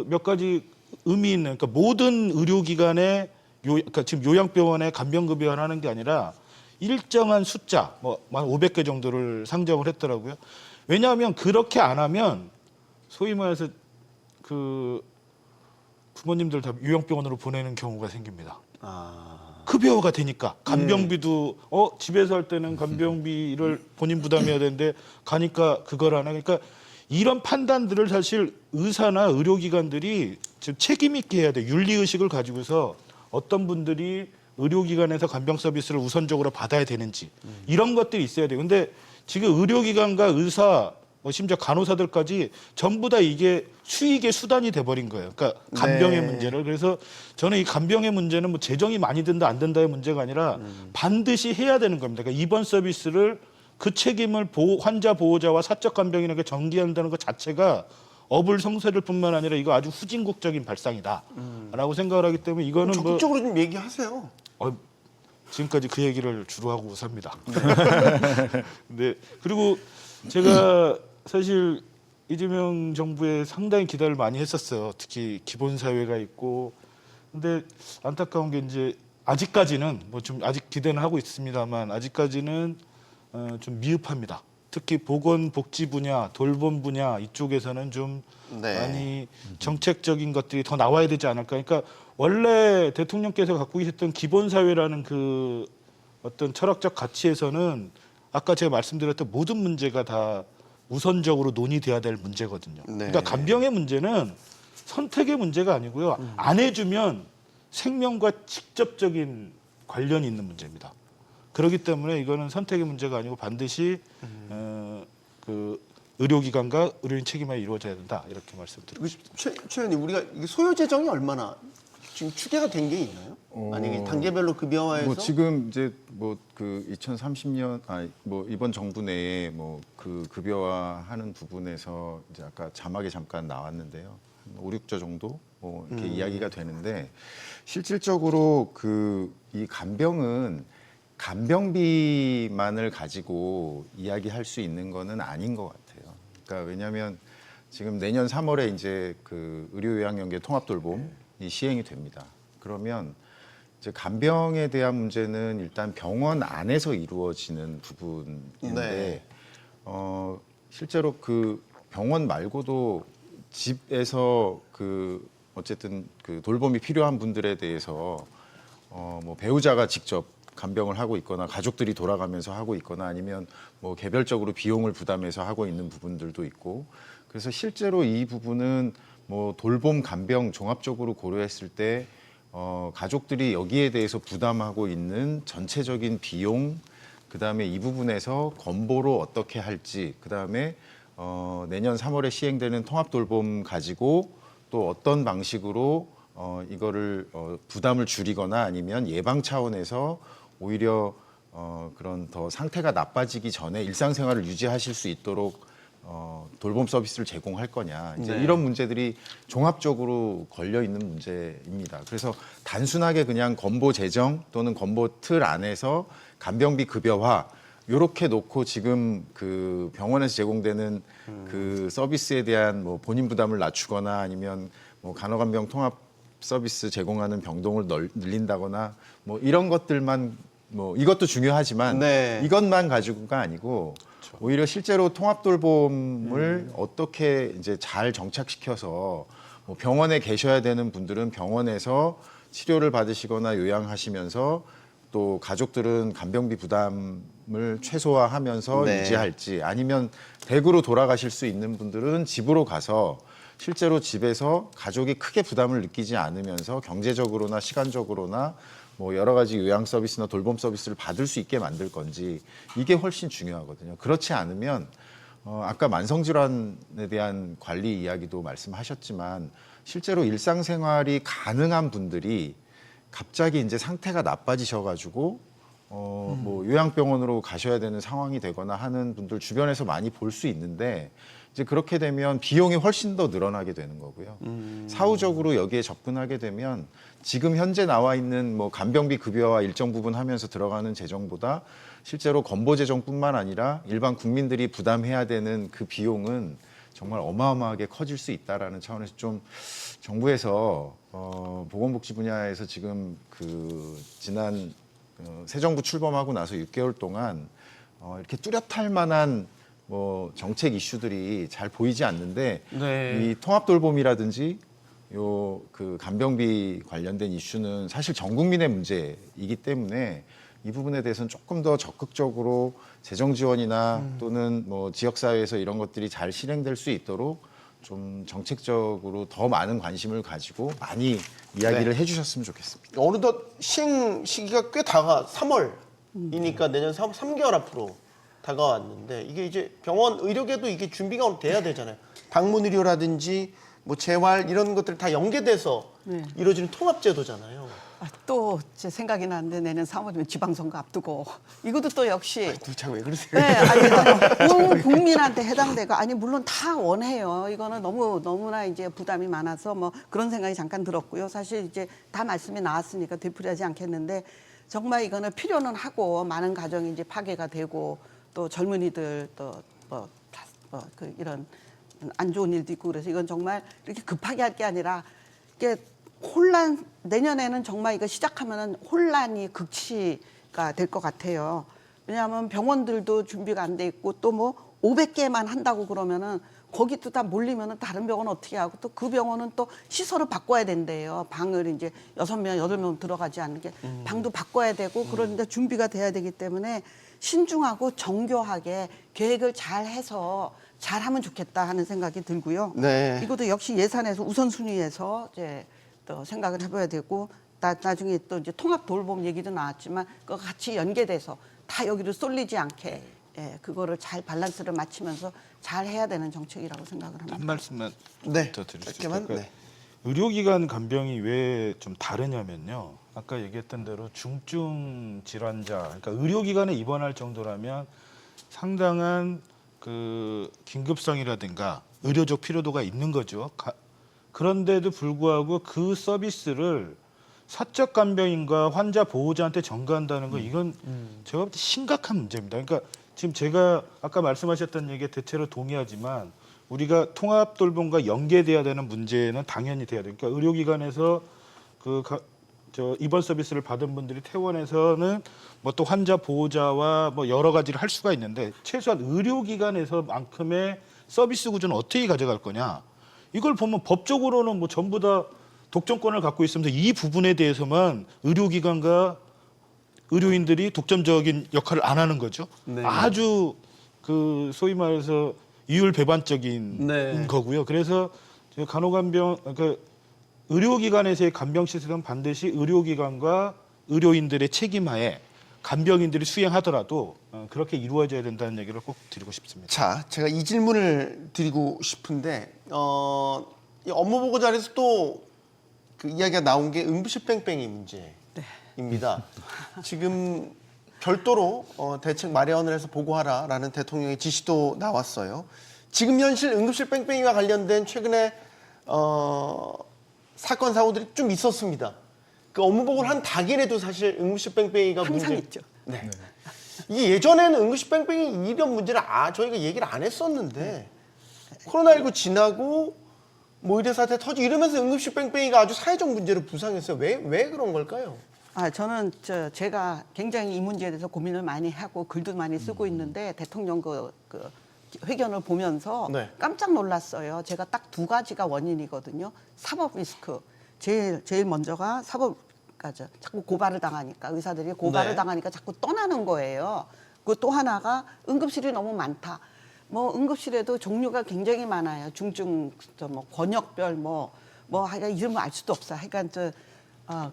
Speaker 3: 몇 가지 의미 있는 그러니까 모든 의료기관에 그러니까 지금 요양병원에 간병급여를 하는 게 아니라 일정한 숫자, 한 500개 정도를 상정을 했더라고요. 왜냐하면 그렇게 안 하면 소위 말해서 부모님들 다 요양병원으로 보내는 경우가 생깁니다. 급여가 되니까 간병비도 집에서 할 때는 간병비를 본인 부담해야 되는데 가니까 그걸 안 해. 그러니까 이런 판단들을 사실 의사나 의료기관들이 지금 책임 있게 해야 돼. 윤리의식을 가지고서 어떤 분들이 의료기관에서 간병 서비스를 우선적으로 받아야 되는지 이런 것들이 있어야 돼요. 근데 지금 의료기관과 의사, 심지어 간호사들까지 전부 다 이게 수익의 수단이 돼버린 거예요. 그러니까 간병의 문제를. 그래서 저는 이 간병의 문제는 재정이 많이 든다 안 된다의 문제가 아니라 반드시 해야 되는 겁니다. 그러니까 이번 서비스를 그 책임을 환자 보호자와 사적 간병인에게 전기한다는 것 자체가 어불성설일 뿐만 아니라 이거 아주 후진국적인 발상이다라고 생각을 하기 때문에 이거는
Speaker 1: 적극적으로 좀 얘기하세요.
Speaker 3: 지금까지 그 얘기를 주로 하고 삽니다. 네. 그리고 제가 사실 이재명 정부에 상당히 기대를 많이 했었어요. 특히 기본사회가 있고. 근데 안타까운 게 이제 아직까지는 좀 아직 기대는 하고 있습니다만 아직까지는 좀 미흡합니다. 특히 보건복지 분야, 돌봄 분야 이쪽에서는 좀
Speaker 1: 네.
Speaker 3: 많이 정책적인 것들이 더 나와야 되지 않을까. 그러니까 원래 대통령께서 갖고 계셨던 기본사회라는 그 어떤 철학적 가치에서는 아까 제가 말씀드렸던 모든 문제가 다 우선적으로 논의돼야 될 문제거든요.
Speaker 1: 네.
Speaker 3: 그러니까 간병의 문제는 선택의 문제가 아니고요. 안 해주면 생명과 직접적인 관련이 있는 문제입니다. 그렇기 때문에 이거는 선택의 문제가 아니고 반드시 그 의료기관과 의료인 책임하에 이루어져야 된다 이렇게 말씀드리고 싶습니다.
Speaker 1: 최 의원님, 우리가 이게 소요 재정이 얼마나 지금 추계가 된 게 있나요? 아니 단계별로 급여화해서
Speaker 6: 뭐 지금 이제 뭐 그 2030년 뭐 이번 정부 내에 뭐 그 급여화하는 부분에서 이제 아까 자막에 잠깐 나왔는데요. 5, 6조 정도 뭐 이렇게 이야기가 되는데 실질적으로 그 이 간병은 간병비만을 가지고 이야기할 수 있는 거는 아닌 것 같아요. 그러니까 왜냐하면 지금 내년 3월에 이제 그 의료요양연계 통합돌봄이 시행이 됩니다. 그러면 이제 간병에 대한 문제는 일단 병원 안에서 이루어지는 부분인데
Speaker 1: 네.
Speaker 6: 실제로 그 병원 말고도 집에서 그 어쨌든 그 돌봄이 필요한 분들에 대해서 뭐 배우자가 직접 간병을 하고 있거나 가족들이 돌아가면서 하고 있거나 아니면 뭐 개별적으로 비용을 부담해서 하고 있는 부분들도 있고 그래서 실제로 이 부분은 뭐 돌봄 간병 종합적으로 고려했을 때 가족들이 여기에 대해서 부담하고 있는 전체적인 비용 그다음에 이 부분에서 건보로 어떻게 할지 그다음에 내년 3월에 시행되는 통합돌봄 가지고 또 어떤 방식으로 이거를 부담을 줄이거나 아니면 예방 차원에서 오히려 그런 더 상태가 나빠지기 전에 일상생활을 유지하실 수 있도록 돌봄 서비스를 제공할 거냐 이제
Speaker 1: 네.
Speaker 6: 이런 문제들이 종합적으로 걸려 있는 문제입니다. 그래서 단순하게 그냥 건보 재정 또는 건보 틀 안에서 간병비 급여화 요렇게 놓고 지금 그 병원에서 제공되는 그 서비스에 대한 뭐 본인 부담을 낮추거나 아니면 뭐 간호간병 통합 서비스 제공하는 병동을 늘린다거나 뭐 이런 것들만 뭐 이것도 중요하지만
Speaker 1: 네.
Speaker 6: 이것만 가지고가 아니고 오히려 실제로 통합돌봄을 어떻게 이제 잘 정착시켜서 뭐 병원에 계셔야 되는 분들은 병원에서 치료를 받으시거나 요양하시면서 또 가족들은 간병비 부담을 최소화하면서
Speaker 1: 네.
Speaker 6: 유지할지 아니면 댁으로 돌아가실 수 있는 분들은 집으로 가서 실제로 집에서 가족이 크게 부담을 느끼지 않으면서 경제적으로나 시간적으로나 뭐 여러 가지 요양 서비스나 돌봄 서비스를 받을 수 있게 만들 건지 이게 훨씬 중요하거든요. 그렇지 않으면 아까 만성질환에 대한 관리 이야기도 말씀하셨지만 실제로 일상생활이 가능한 분들이 갑자기 이제 상태가 나빠지셔가지고 뭐 요양병원으로 가셔야 되는 상황이 되거나 하는 분들 주변에서 많이 볼 수 있는데 이제 그렇게 되면 비용이 훨씬 더 늘어나게 되는 거고요. 사후적으로 여기에 접근하게 되면 지금 현재 나와 있는 뭐 간병비 급여와 일정 부분 하면서 들어가는 재정보다 실제로 건보 재정뿐만 아니라 일반 국민들이 부담해야 되는 그 비용은 정말 어마어마하게 커질 수 있다라는 차원에서 좀 정부에서 보건복지 분야에서 지금 그 지난 새 정부 출범하고 나서 6개월 동안 이렇게 뚜렷할 만한 뭐 정책 이슈들이 잘 보이지 않는데
Speaker 1: 네.
Speaker 6: 이 통합돌봄이라든지 요 그 간병비 관련된 이슈는 사실 전 국민의 문제이기 때문에 이 부분에 대해서는 조금 더 적극적으로 재정 지원이나 또는 뭐 지역 사회에서 이런 것들이 잘 실행될 수 있도록 좀 정책적으로 더 많은 관심을 가지고 많이 이야기를 해주셨으면 좋겠습니다.
Speaker 1: 어느덧 시행 시기가 꽤 3월이니까 내년 3개월 앞으로 다가왔는데 이게 이제 병원 의료계도 이게 준비가 돼야 되잖아요. 방문 의료라든지 뭐 재활 이런 것들 다 연계돼서
Speaker 5: 네.
Speaker 1: 이루어지는 통합제도잖아요.
Speaker 5: 또 제 생각이 나는데 내년 3월이면 지방선거 앞두고 이것도 또 역시
Speaker 1: 도대체 왜 그러세요?
Speaker 5: 네, 아니 온 국민한테 해당되고 아니 물론 다 원해요. 이거는 너무나 이제 부담이 많아서 뭐 그런 생각이 잠깐 들었고요. 사실 이제 다 말씀이 나왔으니까 되풀이하지 않겠는데 정말 이거는 필요는 하고 많은 가정이 이제 파괴가 되고 또 젊은이들 또 그 이런 안 좋은 일도 있고 그래서 이건 정말 이렇게 급하게 할 게 아니라 이게 내년에는 정말 이거 시작하면은 혼란이 극치가 될 것 같아요. 왜냐하면 병원들도 준비가 안 돼 있고 또 뭐 500개만 한다고 그러면은 거기도 다 몰리면은 다른 병원은 어떻게 하고 또 그 병원은 또 시설을 바꿔야 된대요. 방을 이제 6명, 8명 들어가지 않는 게 방도 바꿔야 되고 그러는데 준비가 돼야 되기 때문에 신중하고 정교하게 계획을 잘 해서 잘하면 좋겠다 하는 생각이 들고요.
Speaker 1: 네.
Speaker 5: 이것도 역시 예산에서 우선순위에서 이제 또 생각을 해봐야 되고 나중에 또 이제 통합 돌봄 얘기도 나왔지만 그거 같이 연계돼서 다 여기를 쏠리지 않게 예, 그거를 잘 밸런스를 맞추면서 잘 해야 되는 정책이라고 생각을 합니다.
Speaker 3: 한 말씀만
Speaker 1: 네.
Speaker 3: 더 드릴 수
Speaker 1: 짧게만,
Speaker 3: 있을까요?
Speaker 1: 네.
Speaker 3: 의료기관 간병이 왜 좀 다르냐면요. 아까 얘기했던 대로 중증 질환자, 그러니까 의료기관에 입원할 정도라면 상당한 그 긴급성이라든가 의료적 필요도가 있는 거죠. 그런데도 불구하고 그 서비스를 사적 간병인과 환자 보호자한테 전가한다는 거 이건 제가 볼 때 심각한 문제입니다. 그러니까 지금 제가 아까 말씀하셨던 얘기에 대체로 동의하지만 우리가 통합 돌봄과 연계돼야 되는 문제는 당연히 돼야 돼요. 그러니까 의료기관에서 입원 서비스를 받은 분들이 퇴원해서는 뭐 또 환자 보호자와 뭐 여러 가지를 할 수가 있는데 최소한 의료기관에서만큼의 서비스 구조는 어떻게 가져갈 거냐. 이걸 보면 법적으로는 뭐 전부 다 독점권을 갖고 있으면서 이 부분에 대해서만 의료기관과 의료인들이 독점적인 역할을 안 하는 거죠.
Speaker 1: 네.
Speaker 3: 아주 그 소위 말해서 이율배반적인
Speaker 1: 네.
Speaker 3: 거고요. 그래서 간호간병 그 의료기관에서의 간병 시스템은 반드시 의료기관과 의료인들의 책임하에 간병인들이 수행하더라도 그렇게 이루어져야 된다는 얘기를 꼭 드리고 싶습니다.
Speaker 1: 자, 제가 이 질문을 드리고 싶은데 이 업무보고 자리에서 또 그 이야기가 나온 게 응급실 뺑뺑이 문제입니다. 지금 별도로 대책 마련을 해서 보고하라라는 대통령의 지시도 나왔어요. 지금 현실 응급실 뺑뺑이와 관련된 최근에 사건 사고들이 좀 있었습니다. 그 업무보고를 한 당일에도 사실 응급실 뺑뺑이가
Speaker 5: 항상
Speaker 1: 문제.
Speaker 5: 있죠.
Speaker 1: 네. 이게 예전에는 응급실 뺑뺑이 이런 문제를 저희가 얘기를 안 했었는데 코로나19 지나고 뭐 이래 사태 터지고 이러면서 응급실 뺑뺑이가 아주 사회적 문제로 부상했어요. 왜 그런 걸까요?
Speaker 5: 저는 제가 굉장히 이 문제에 대해서 고민을 많이 하고 글도 많이 쓰고 있는데 대통령 그 회견을 보면서
Speaker 1: 네.
Speaker 5: 깜짝 놀랐어요. 제가 딱 2가지가 원인이거든요. 사법 리스크. 제일 먼저가 사법까지 자꾸 고발을 당하니까 의사들이 고발을
Speaker 1: 네.
Speaker 5: 당하니까 자꾸 떠나는 거예요. 그 또 하나가 응급실이 너무 많다. 뭐 응급실에도 종류가 굉장히 많아요. 중증 뭐 권역별 하여간 이름을 알 수도 없어. 하여간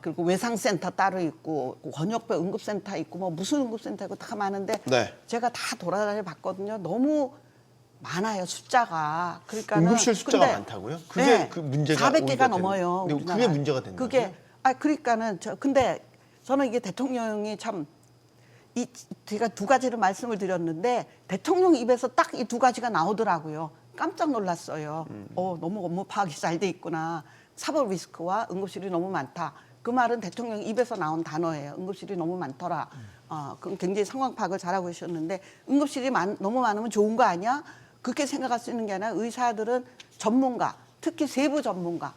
Speaker 5: 그리고 외상센터 따로 있고 권역별 응급센터 있고 뭐 무슨 응급센터 있고 다 많은데
Speaker 1: 네.
Speaker 5: 제가 다 돌아다녀 봤거든요. 너무 많아요 숫자가. 그러니까
Speaker 1: 응급실 숫자가 많다고요? 그게 그 문제가
Speaker 5: 400개가
Speaker 1: 오히려
Speaker 5: 넘어요.
Speaker 1: 되는- 근데 그게 문제가 된다고요?
Speaker 5: 그게 그러니까는 근데 저는 이게 대통령이 참 제가 2가지를 말씀을 드렸는데 대통령 입에서 딱 이 2가지가 나오더라고요. 깜짝 놀랐어요. 너무 업무 파악이 잘 돼 있구나. 사법 리스크와 응급실이 너무 많다. 그 말은 대통령 입에서 나온 단어예요. 응급실이 너무 많더라. 그럼 굉장히 상황 파악을 잘하고 계셨는데 응급실이 너무 많으면 좋은 거 아니야? 그렇게 생각할 수 있는 게 아니라 의사들은 전문가, 특히 세부 전문가,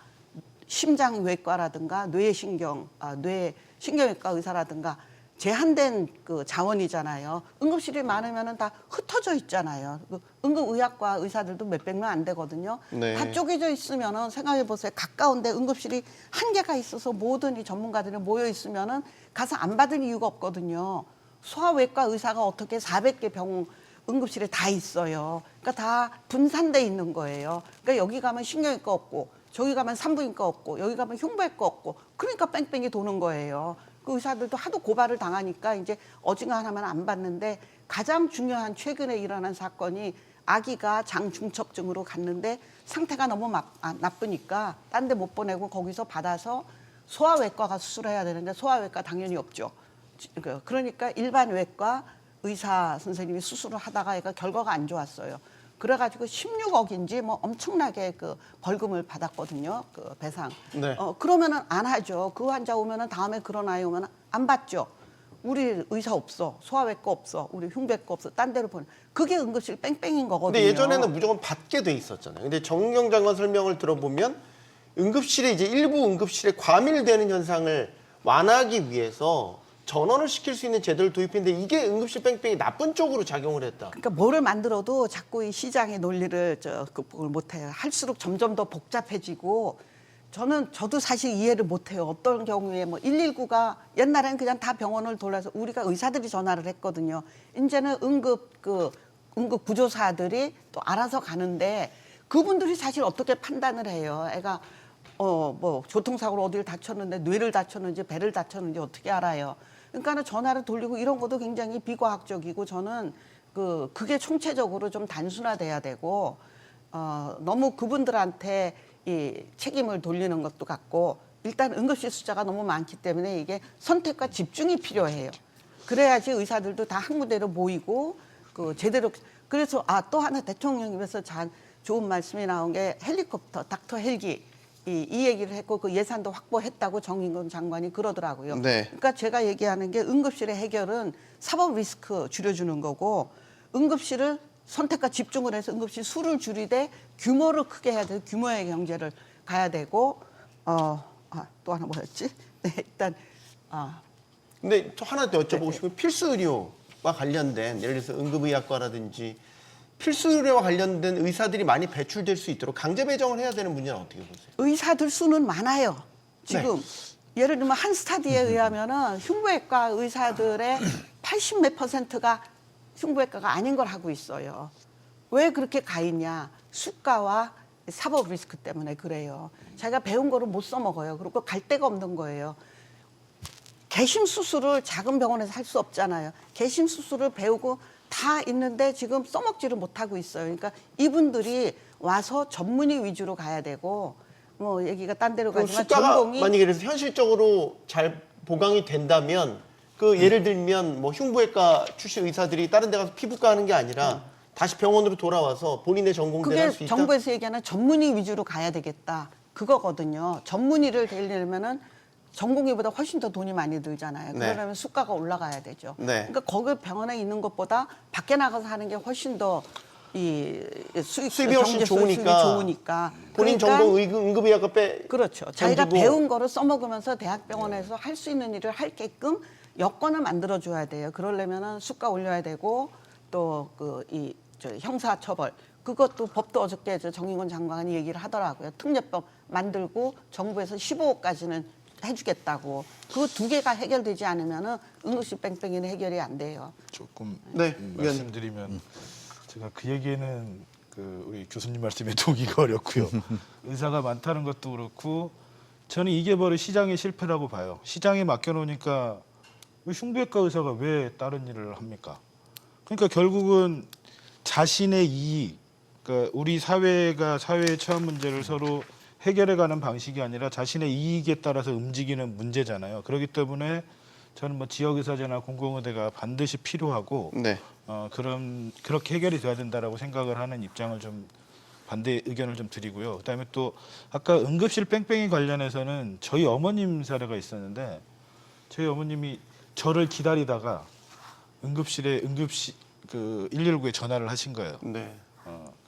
Speaker 5: 심장외과라든가 뇌신경외과 의사라든가 제한된 그 자원이잖아요. 응급실이 많으면 다 흩어져 있잖아요. 응급의학과 의사들도 몇백 명 안 되거든요.
Speaker 1: 네.
Speaker 5: 다 쪼개져 있으면은 생각해 보세요. 가까운데 응급실이 한 개가 있어서 모든 이 전문가들이 모여 있으면은 가서 안 받을 이유가 없거든요. 소아외과 의사가 어떻게 400개 병 응급실에 다 있어요. 그러니까 다 분산돼 있는 거예요. 그러니까 여기 가면 신경외과 없고 저기 가면 산부인과 없고 여기 가면 흉부외과 없고 그러니까 뺑뺑이 도는 거예요. 그 의사들도 하도 고발을 당하니까 이제 어지간하면 안 받는데 가장 중요한 최근에 일어난 사건이 아기가 장중첩증으로 갔는데 상태가 너무 나쁘니까 딴 데 못 보내고 거기서 받아서 소아외과가 수술해야 되는데 소아외과 당연히 없죠. 그러니까 일반 외과 의사 선생님이 수술을 하다가 얘가 결과가 안 좋았어요. 그래가지고 16억인지 뭐 엄청나게 그 벌금을 받았거든요. 그 배상.
Speaker 1: 네.
Speaker 5: 그러면은 안 하죠. 그 환자 오면은 다음에 그런 아이 오면은 안 받죠. 우리 의사 없어, 소아외과 없어, 우리 흉배과 없어, 딴 데로 보내. 그게 응급실 뺑뺑인 거거든요.
Speaker 1: 근데 예전에는 무조건 받게 돼 있었잖아요. 근데 정은경 장관 설명을 들어보면 응급실에 이제 일부 응급실에 과밀되는 현상을 완화하기 위해서 전원을 시킬 수 있는 제도를 도입했는데 이게 응급실 뺑뺑이 나쁜 쪽으로 작용을 했다.
Speaker 5: 그러니까 뭐를 만들어도 자꾸 이 시장의 논리를 극복을 못해요. 할수록 점점 더 복잡해지고 저도 사실 이해를 못해요. 어떤 경우에 뭐 119가 옛날에는 그냥 다 병원을 돌아서 우리가 의사들이 전화를 했거든요. 이제는 응급 구조사들이 또 알아서 가는데 그분들이 사실 어떻게 판단을 해요? 애가 뭐 교통사고로 어디를 다쳤는데 뇌를 다쳤는지 배를 다쳤는지 어떻게 알아요? 그러니까는 전화를 돌리고 이런 것도 굉장히 비과학적이고 저는 그게 총체적으로 좀 단순화돼야 되고 너무 그분들한테 이 책임을 돌리는 것도 같고 일단 응급실 숫자가 너무 많기 때문에 이게 선택과 집중이 필요해요. 그래야지 의사들도 다 한 군데로 모이고 제대로 그래서 또 하나 대통령님께서 좋은 말씀이 나온 게 헬리콥터 닥터 헬기 이 얘기를 했고 그 예산도 확보했다고 정인권 장관이 그러더라고요.
Speaker 1: 네.
Speaker 5: 그러니까 제가 얘기하는 게 응급실의 해결은 사법 리스크 줄여주는 거고 응급실을 선택과 집중을 해서 응급실 수를 줄이되 규모를 크게 해야 돼요. 규모의 경제를 가야 되고 또 하나 뭐였지? 네, 일단
Speaker 1: 근데 또 하나 더 여쭤보고 싶은 필수 의료와 관련된 예를 들어서 응급의학과라든지 필수 의료와 관련된 의사들이 많이 배출될 수 있도록 강제 배정을 해야 되는 문제는 어떻게 보세요?
Speaker 5: 의사들 수는 많아요. 지금 예를 들면 한 스타디에 의하면은 흉부외과 의사들의 80 몇 %가 흉부외과가 아닌 걸 하고 있어요. 왜 그렇게 가 있냐? 수가와 사법 리스크 때문에 그래요. 자기가 배운 거를 못 써먹어요. 그리고 갈 데가 없는 거예요. 개심 수술을 작은 병원에서 할 수 없잖아요. 개심 수술을 배우고 다 있는데 지금 써먹지를 못하고 있어요. 그러니까 이분들이 와서 전문의 위주로 가야 되고 뭐 얘기가 딴 데로
Speaker 1: 그럼
Speaker 5: 가지만
Speaker 1: 수가가
Speaker 5: 전공이
Speaker 1: 만약에 그래서 현실적으로 잘 보강이 된다면 예를 들면 뭐 흉부외과 출신 의사들이 다른 데 가서 피부과 하는 게 아니라 다시 병원으로 돌아와서 본인의 전공대로 할 수
Speaker 5: 그게
Speaker 1: 있다.
Speaker 5: 정부에서 얘기하는 전문의 위주로 가야 되겠다. 그거거든요. 전문의를 되려면은 전공의보다 훨씬 더 돈이 많이 들잖아요.
Speaker 1: 네.
Speaker 5: 그러려면 수가가 올라가야 되죠.
Speaker 1: 네.
Speaker 5: 그러니까 거기 병원에 있는 것보다 밖에 나가서 하는 게 훨씬 더 이
Speaker 1: 수입이 훨씬
Speaker 5: 경제 수입이
Speaker 1: 좋으니까.
Speaker 5: 좋으니까.
Speaker 1: 본인
Speaker 5: 그러니까
Speaker 1: 전공 응급의학과
Speaker 5: 그렇죠. 자기가
Speaker 1: 던지고.
Speaker 5: 배운 거를 써먹으면서 대학병원에서 할 수 있는 일을 할게끔 여건을 만들어줘야 돼요. 그러려면은 수가 올려야 되고 또 형사처벌 그것도 법도 어저께 정인권 장관이 얘기를 하더라고요. 특례법 만들고 정부에서 15억까지는 해주겠다고. 그 두 개가 해결되지 않으면은 응급실 뺑뺑이는 해결이 안 돼요.
Speaker 3: 조금
Speaker 1: 네,
Speaker 3: 말씀드리면 제가 그 얘기는 우리 교수님 말씀에 동의가 어렵고요. 의사가 많다는 것도 그렇고 저는 이게 바로 시장의 실패라고 봐요. 시장에 맡겨놓으니까 흉부외과 의사가 왜 다른 일을 합니까? 그러니까 결국은 자신의 이익, 그러니까 우리 사회가 사회의 처한 문제를 서로 해결해가는 방식이 아니라 자신의 이익에 따라서 움직이는 문제잖아요. 그렇기 때문에 저는 뭐 지역의사제나 공공의대가 반드시 필요하고
Speaker 1: 네.
Speaker 3: 그렇게 해결이 돼야 된다라고 생각을 하는 입장을 좀 반대 의견을 좀 드리고요. 그다음에 또 아까 응급실 뺑뺑이 관련해서는 저희 어머님 사례가 있었는데 저희 어머님이 저를 기다리다가 응급실에 119에 전화를 하신 거예요.
Speaker 1: 네.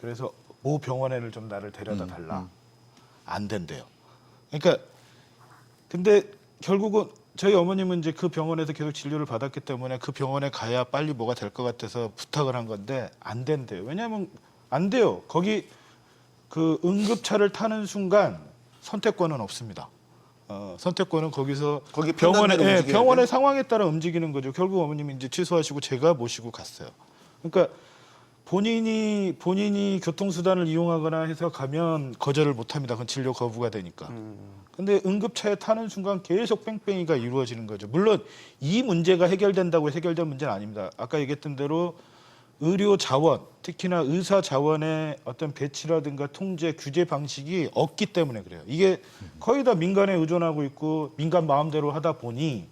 Speaker 3: 그래서 모 병원에를 좀 나를 데려다 달라. 안 된대요. 그러니까 근데 결국은 저희 어머님은 이제 그 병원에서 계속 진료를 받았기 때문에 그 병원에 가야 빨리 뭐가 될 것 같아서 부탁을 한 건데 안 된대요. 왜냐하면 안 돼요. 거기 그 응급차를 타는 순간 선택권은 없습니다. 선택권은 거기서
Speaker 1: 거기
Speaker 3: 병원의
Speaker 1: 판단대로 움직여야
Speaker 3: 병원의
Speaker 1: 돼요?
Speaker 3: 상황에 따라 움직이는 거죠. 결국 어머님이 이제 취소하시고 제가 모시고 갔어요. 그러니까 본인이 교통수단을 이용하거나 해서 가면 거절을 못합니다. 그건 진료 거부가 되니까. 근데 응급차에 타는 순간 계속 뺑뺑이가 이루어지는 거죠. 물론 이 문제가 해결된다고 해결된 문제는 아닙니다. 아까 얘기했던 대로 의료 자원, 특히나 의사 자원의 어떤 배치라든가 통제, 규제 방식이 없기 때문에 그래요. 이게 거의 다 민간에 의존하고 있고 민간 마음대로 하다 보니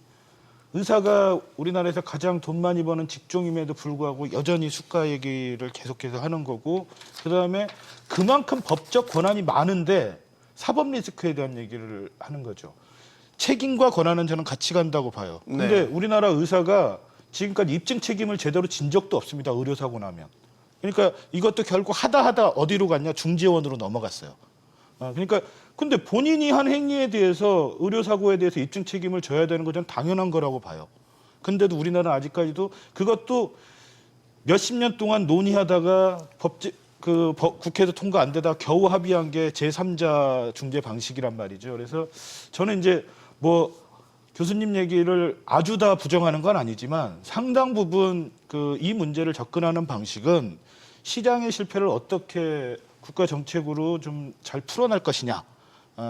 Speaker 3: 의사가 우리나라에서 가장 돈 많이 버는 직종임에도 불구하고 여전히 수가 얘기를 계속해서 하는 거고 그다음에 그만큼 법적 권한이 많은데 사법 리스크에 대한 얘기를 하는 거죠. 책임과 권한은 저는 같이 간다고 봐요. 근데
Speaker 1: 네.
Speaker 3: 우리나라 의사가 지금까지 입증 책임을 제대로 진 적도 없습니다. 의료사고 나면. 그러니까 이것도 결국 하다 어디로 갔냐? 중지원으로 넘어갔어요. 그러니까 근데 본인이 한 행위에 대해서 의료사고에 대해서 입증 책임을 져야 되는 건 당연한 거라고 봐요. 근데도 우리나라는 아직까지도 그것도 몇십 년 동안 논의하다가 국회에서 통과 안 되다 겨우 합의한 게 제3자 중재 방식이란 말이죠. 그래서 저는 이제 뭐 교수님 얘기를 아주 다 부정하는 건 아니지만 상당 부분 이 문제를 접근하는 방식은 시장의 실패를 어떻게 국가 정책으로 좀 잘 풀어날 것이냐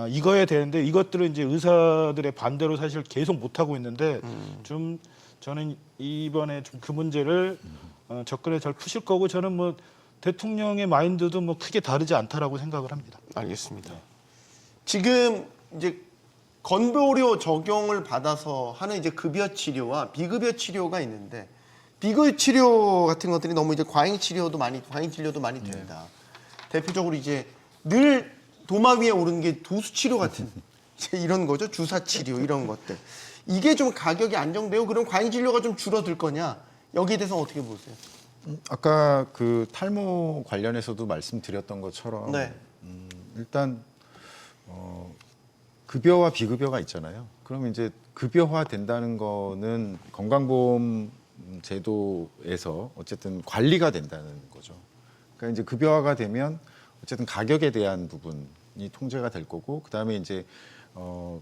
Speaker 3: 이거에 대한데 이것들을 이제 의사들의 반대로 사실 계속 못 하고 있는데 좀 저는 이번에 좀 그 문제를 접근에 잘 푸실 거고 저는 뭐 대통령의 마인드도 뭐 크게 다르지 않다라고 생각을 합니다.
Speaker 1: 알겠습니다. 지금 이제 건보료 적용을 받아서 하는 이제 급여 치료와 비급여 치료가 있는데 비급여 치료 같은 것들이 너무 이제 과잉 진료도 많이 된다. 대표적으로 이제 늘 도마 위에 오르는 게 도수 치료 같은 이제 이런 거죠. 주사 치료 이런 것들. 이게 좀 가격이 안정되고 그럼 과잉 진료가 좀 줄어들 거냐? 여기에 대해서 어떻게 보세요?
Speaker 6: 아까 그 탈모 관련해서도 말씀드렸던 것처럼
Speaker 1: 네.
Speaker 6: 일단 급여와 비급여가 있잖아요. 그러면 이제 급여화 된다는 거는 건강보험 제도에서 어쨌든 관리가 된다는 거죠. 그러니까 이제 급여화가 되면 어쨌든 가격에 대한 부분이 통제가 될 거고, 그 다음에 이제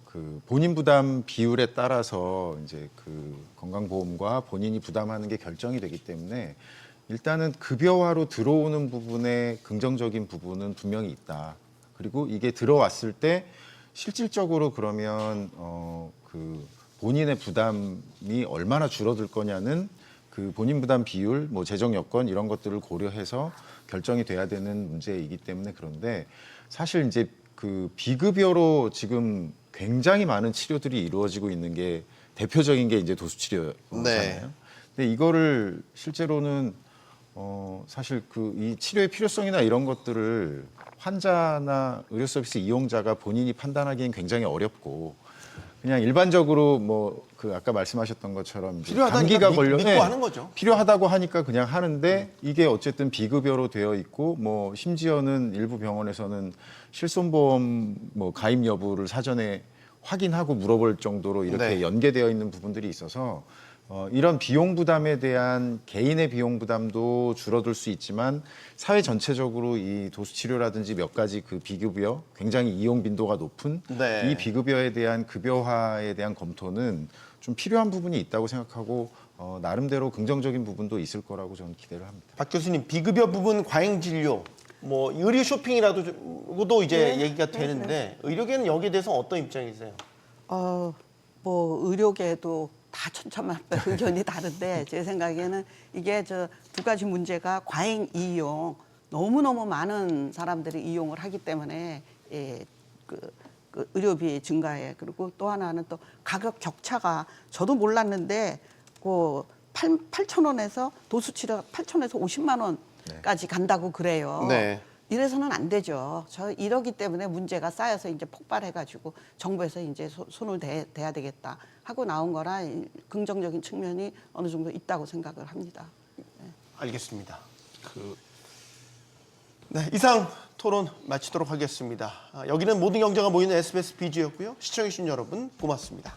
Speaker 6: 그 본인 부담 비율에 따라서 이제 그 건강보험과 본인이 부담하는 게 결정이 되기 때문에 일단은 급여화로 들어오는 부분에 긍정적인 부분은 분명히 있다. 그리고 이게 들어왔을 때 실질적으로 그러면 그 본인의 부담이 얼마나 줄어들 거냐는 그 본인 부담 비율, 뭐 재정 여건 이런 것들을 고려해서 결정이 돼야 되는 문제이기 때문에 그런데 사실 이제 그 비급여로 지금 굉장히 많은 치료들이 이루어지고 있는 게 대표적인 게 이제 도수 치료잖아요.
Speaker 1: 네.
Speaker 6: 근데 이거를 실제로는 사실 그 이 치료의 필요성이나 이런 것들을 환자나 의료 서비스 이용자가 본인이 판단하기엔 굉장히 어렵고 그냥 일반적으로 뭐 그 아까 말씀하셨던 것처럼 이제
Speaker 1: 필요하다니까
Speaker 6: 감기가 걸려
Speaker 1: 믿고 하는 거죠.
Speaker 6: 필요하다고 하니까 그냥 하는데 이게 어쨌든 비급여로 되어 있고 뭐 심지어는 일부 병원에서는 실손보험 뭐 가입 여부를 사전에 확인하고 물어볼 정도로 이렇게
Speaker 1: 네.
Speaker 6: 연계되어 있는 부분들이 있어서 이런 비용 부담에 대한 개인의 비용 부담도 줄어들 수 있지만 사회 전체적으로 이 도수 치료라든지 몇 가지 그 비급여 굉장히 이용 빈도가 높은
Speaker 1: 네.
Speaker 6: 이 비급여에 대한 급여화에 대한 검토는 좀 필요한 부분이 있다고 생각하고 나름대로 긍정적인 부분도 있을 거라고 저는 기대를 합니다.
Speaker 1: 박 교수님 비급여 부분 과잉 진료 뭐 의료 쇼핑이라도 이제 얘기가 되는데 의료계는 여기에 대해서 어떤 입장이세요?
Speaker 5: 뭐 의료계도 다 천차만별 의견이 다른데 제 생각에는 이게 저 두 가지 문제가 과잉 이용 너무너무 많은 사람들이 이용을 하기 때문에 그 의료비 증가에 그리고 또 하나는 또 가격 격차가 저도 몰랐는데 그 8,000원에서 도수 치료 8,000원에서 50만 원까지 간다고 그래요.
Speaker 1: 네.
Speaker 5: 이래서는 안 되죠. 이러기 때문에 문제가 쌓여서 이제 폭발해가지고 정부에서 이제 손을 대야 되겠다 하고 나온 거라 긍정적인 측면이 어느 정도 있다고 생각을 합니다.
Speaker 1: 알겠습니다. 네, 이상 토론 마치도록 하겠습니다. 여기는 모든 경제가 모이는 SBS 비지였고요. 시청해주신 여러분 고맙습니다.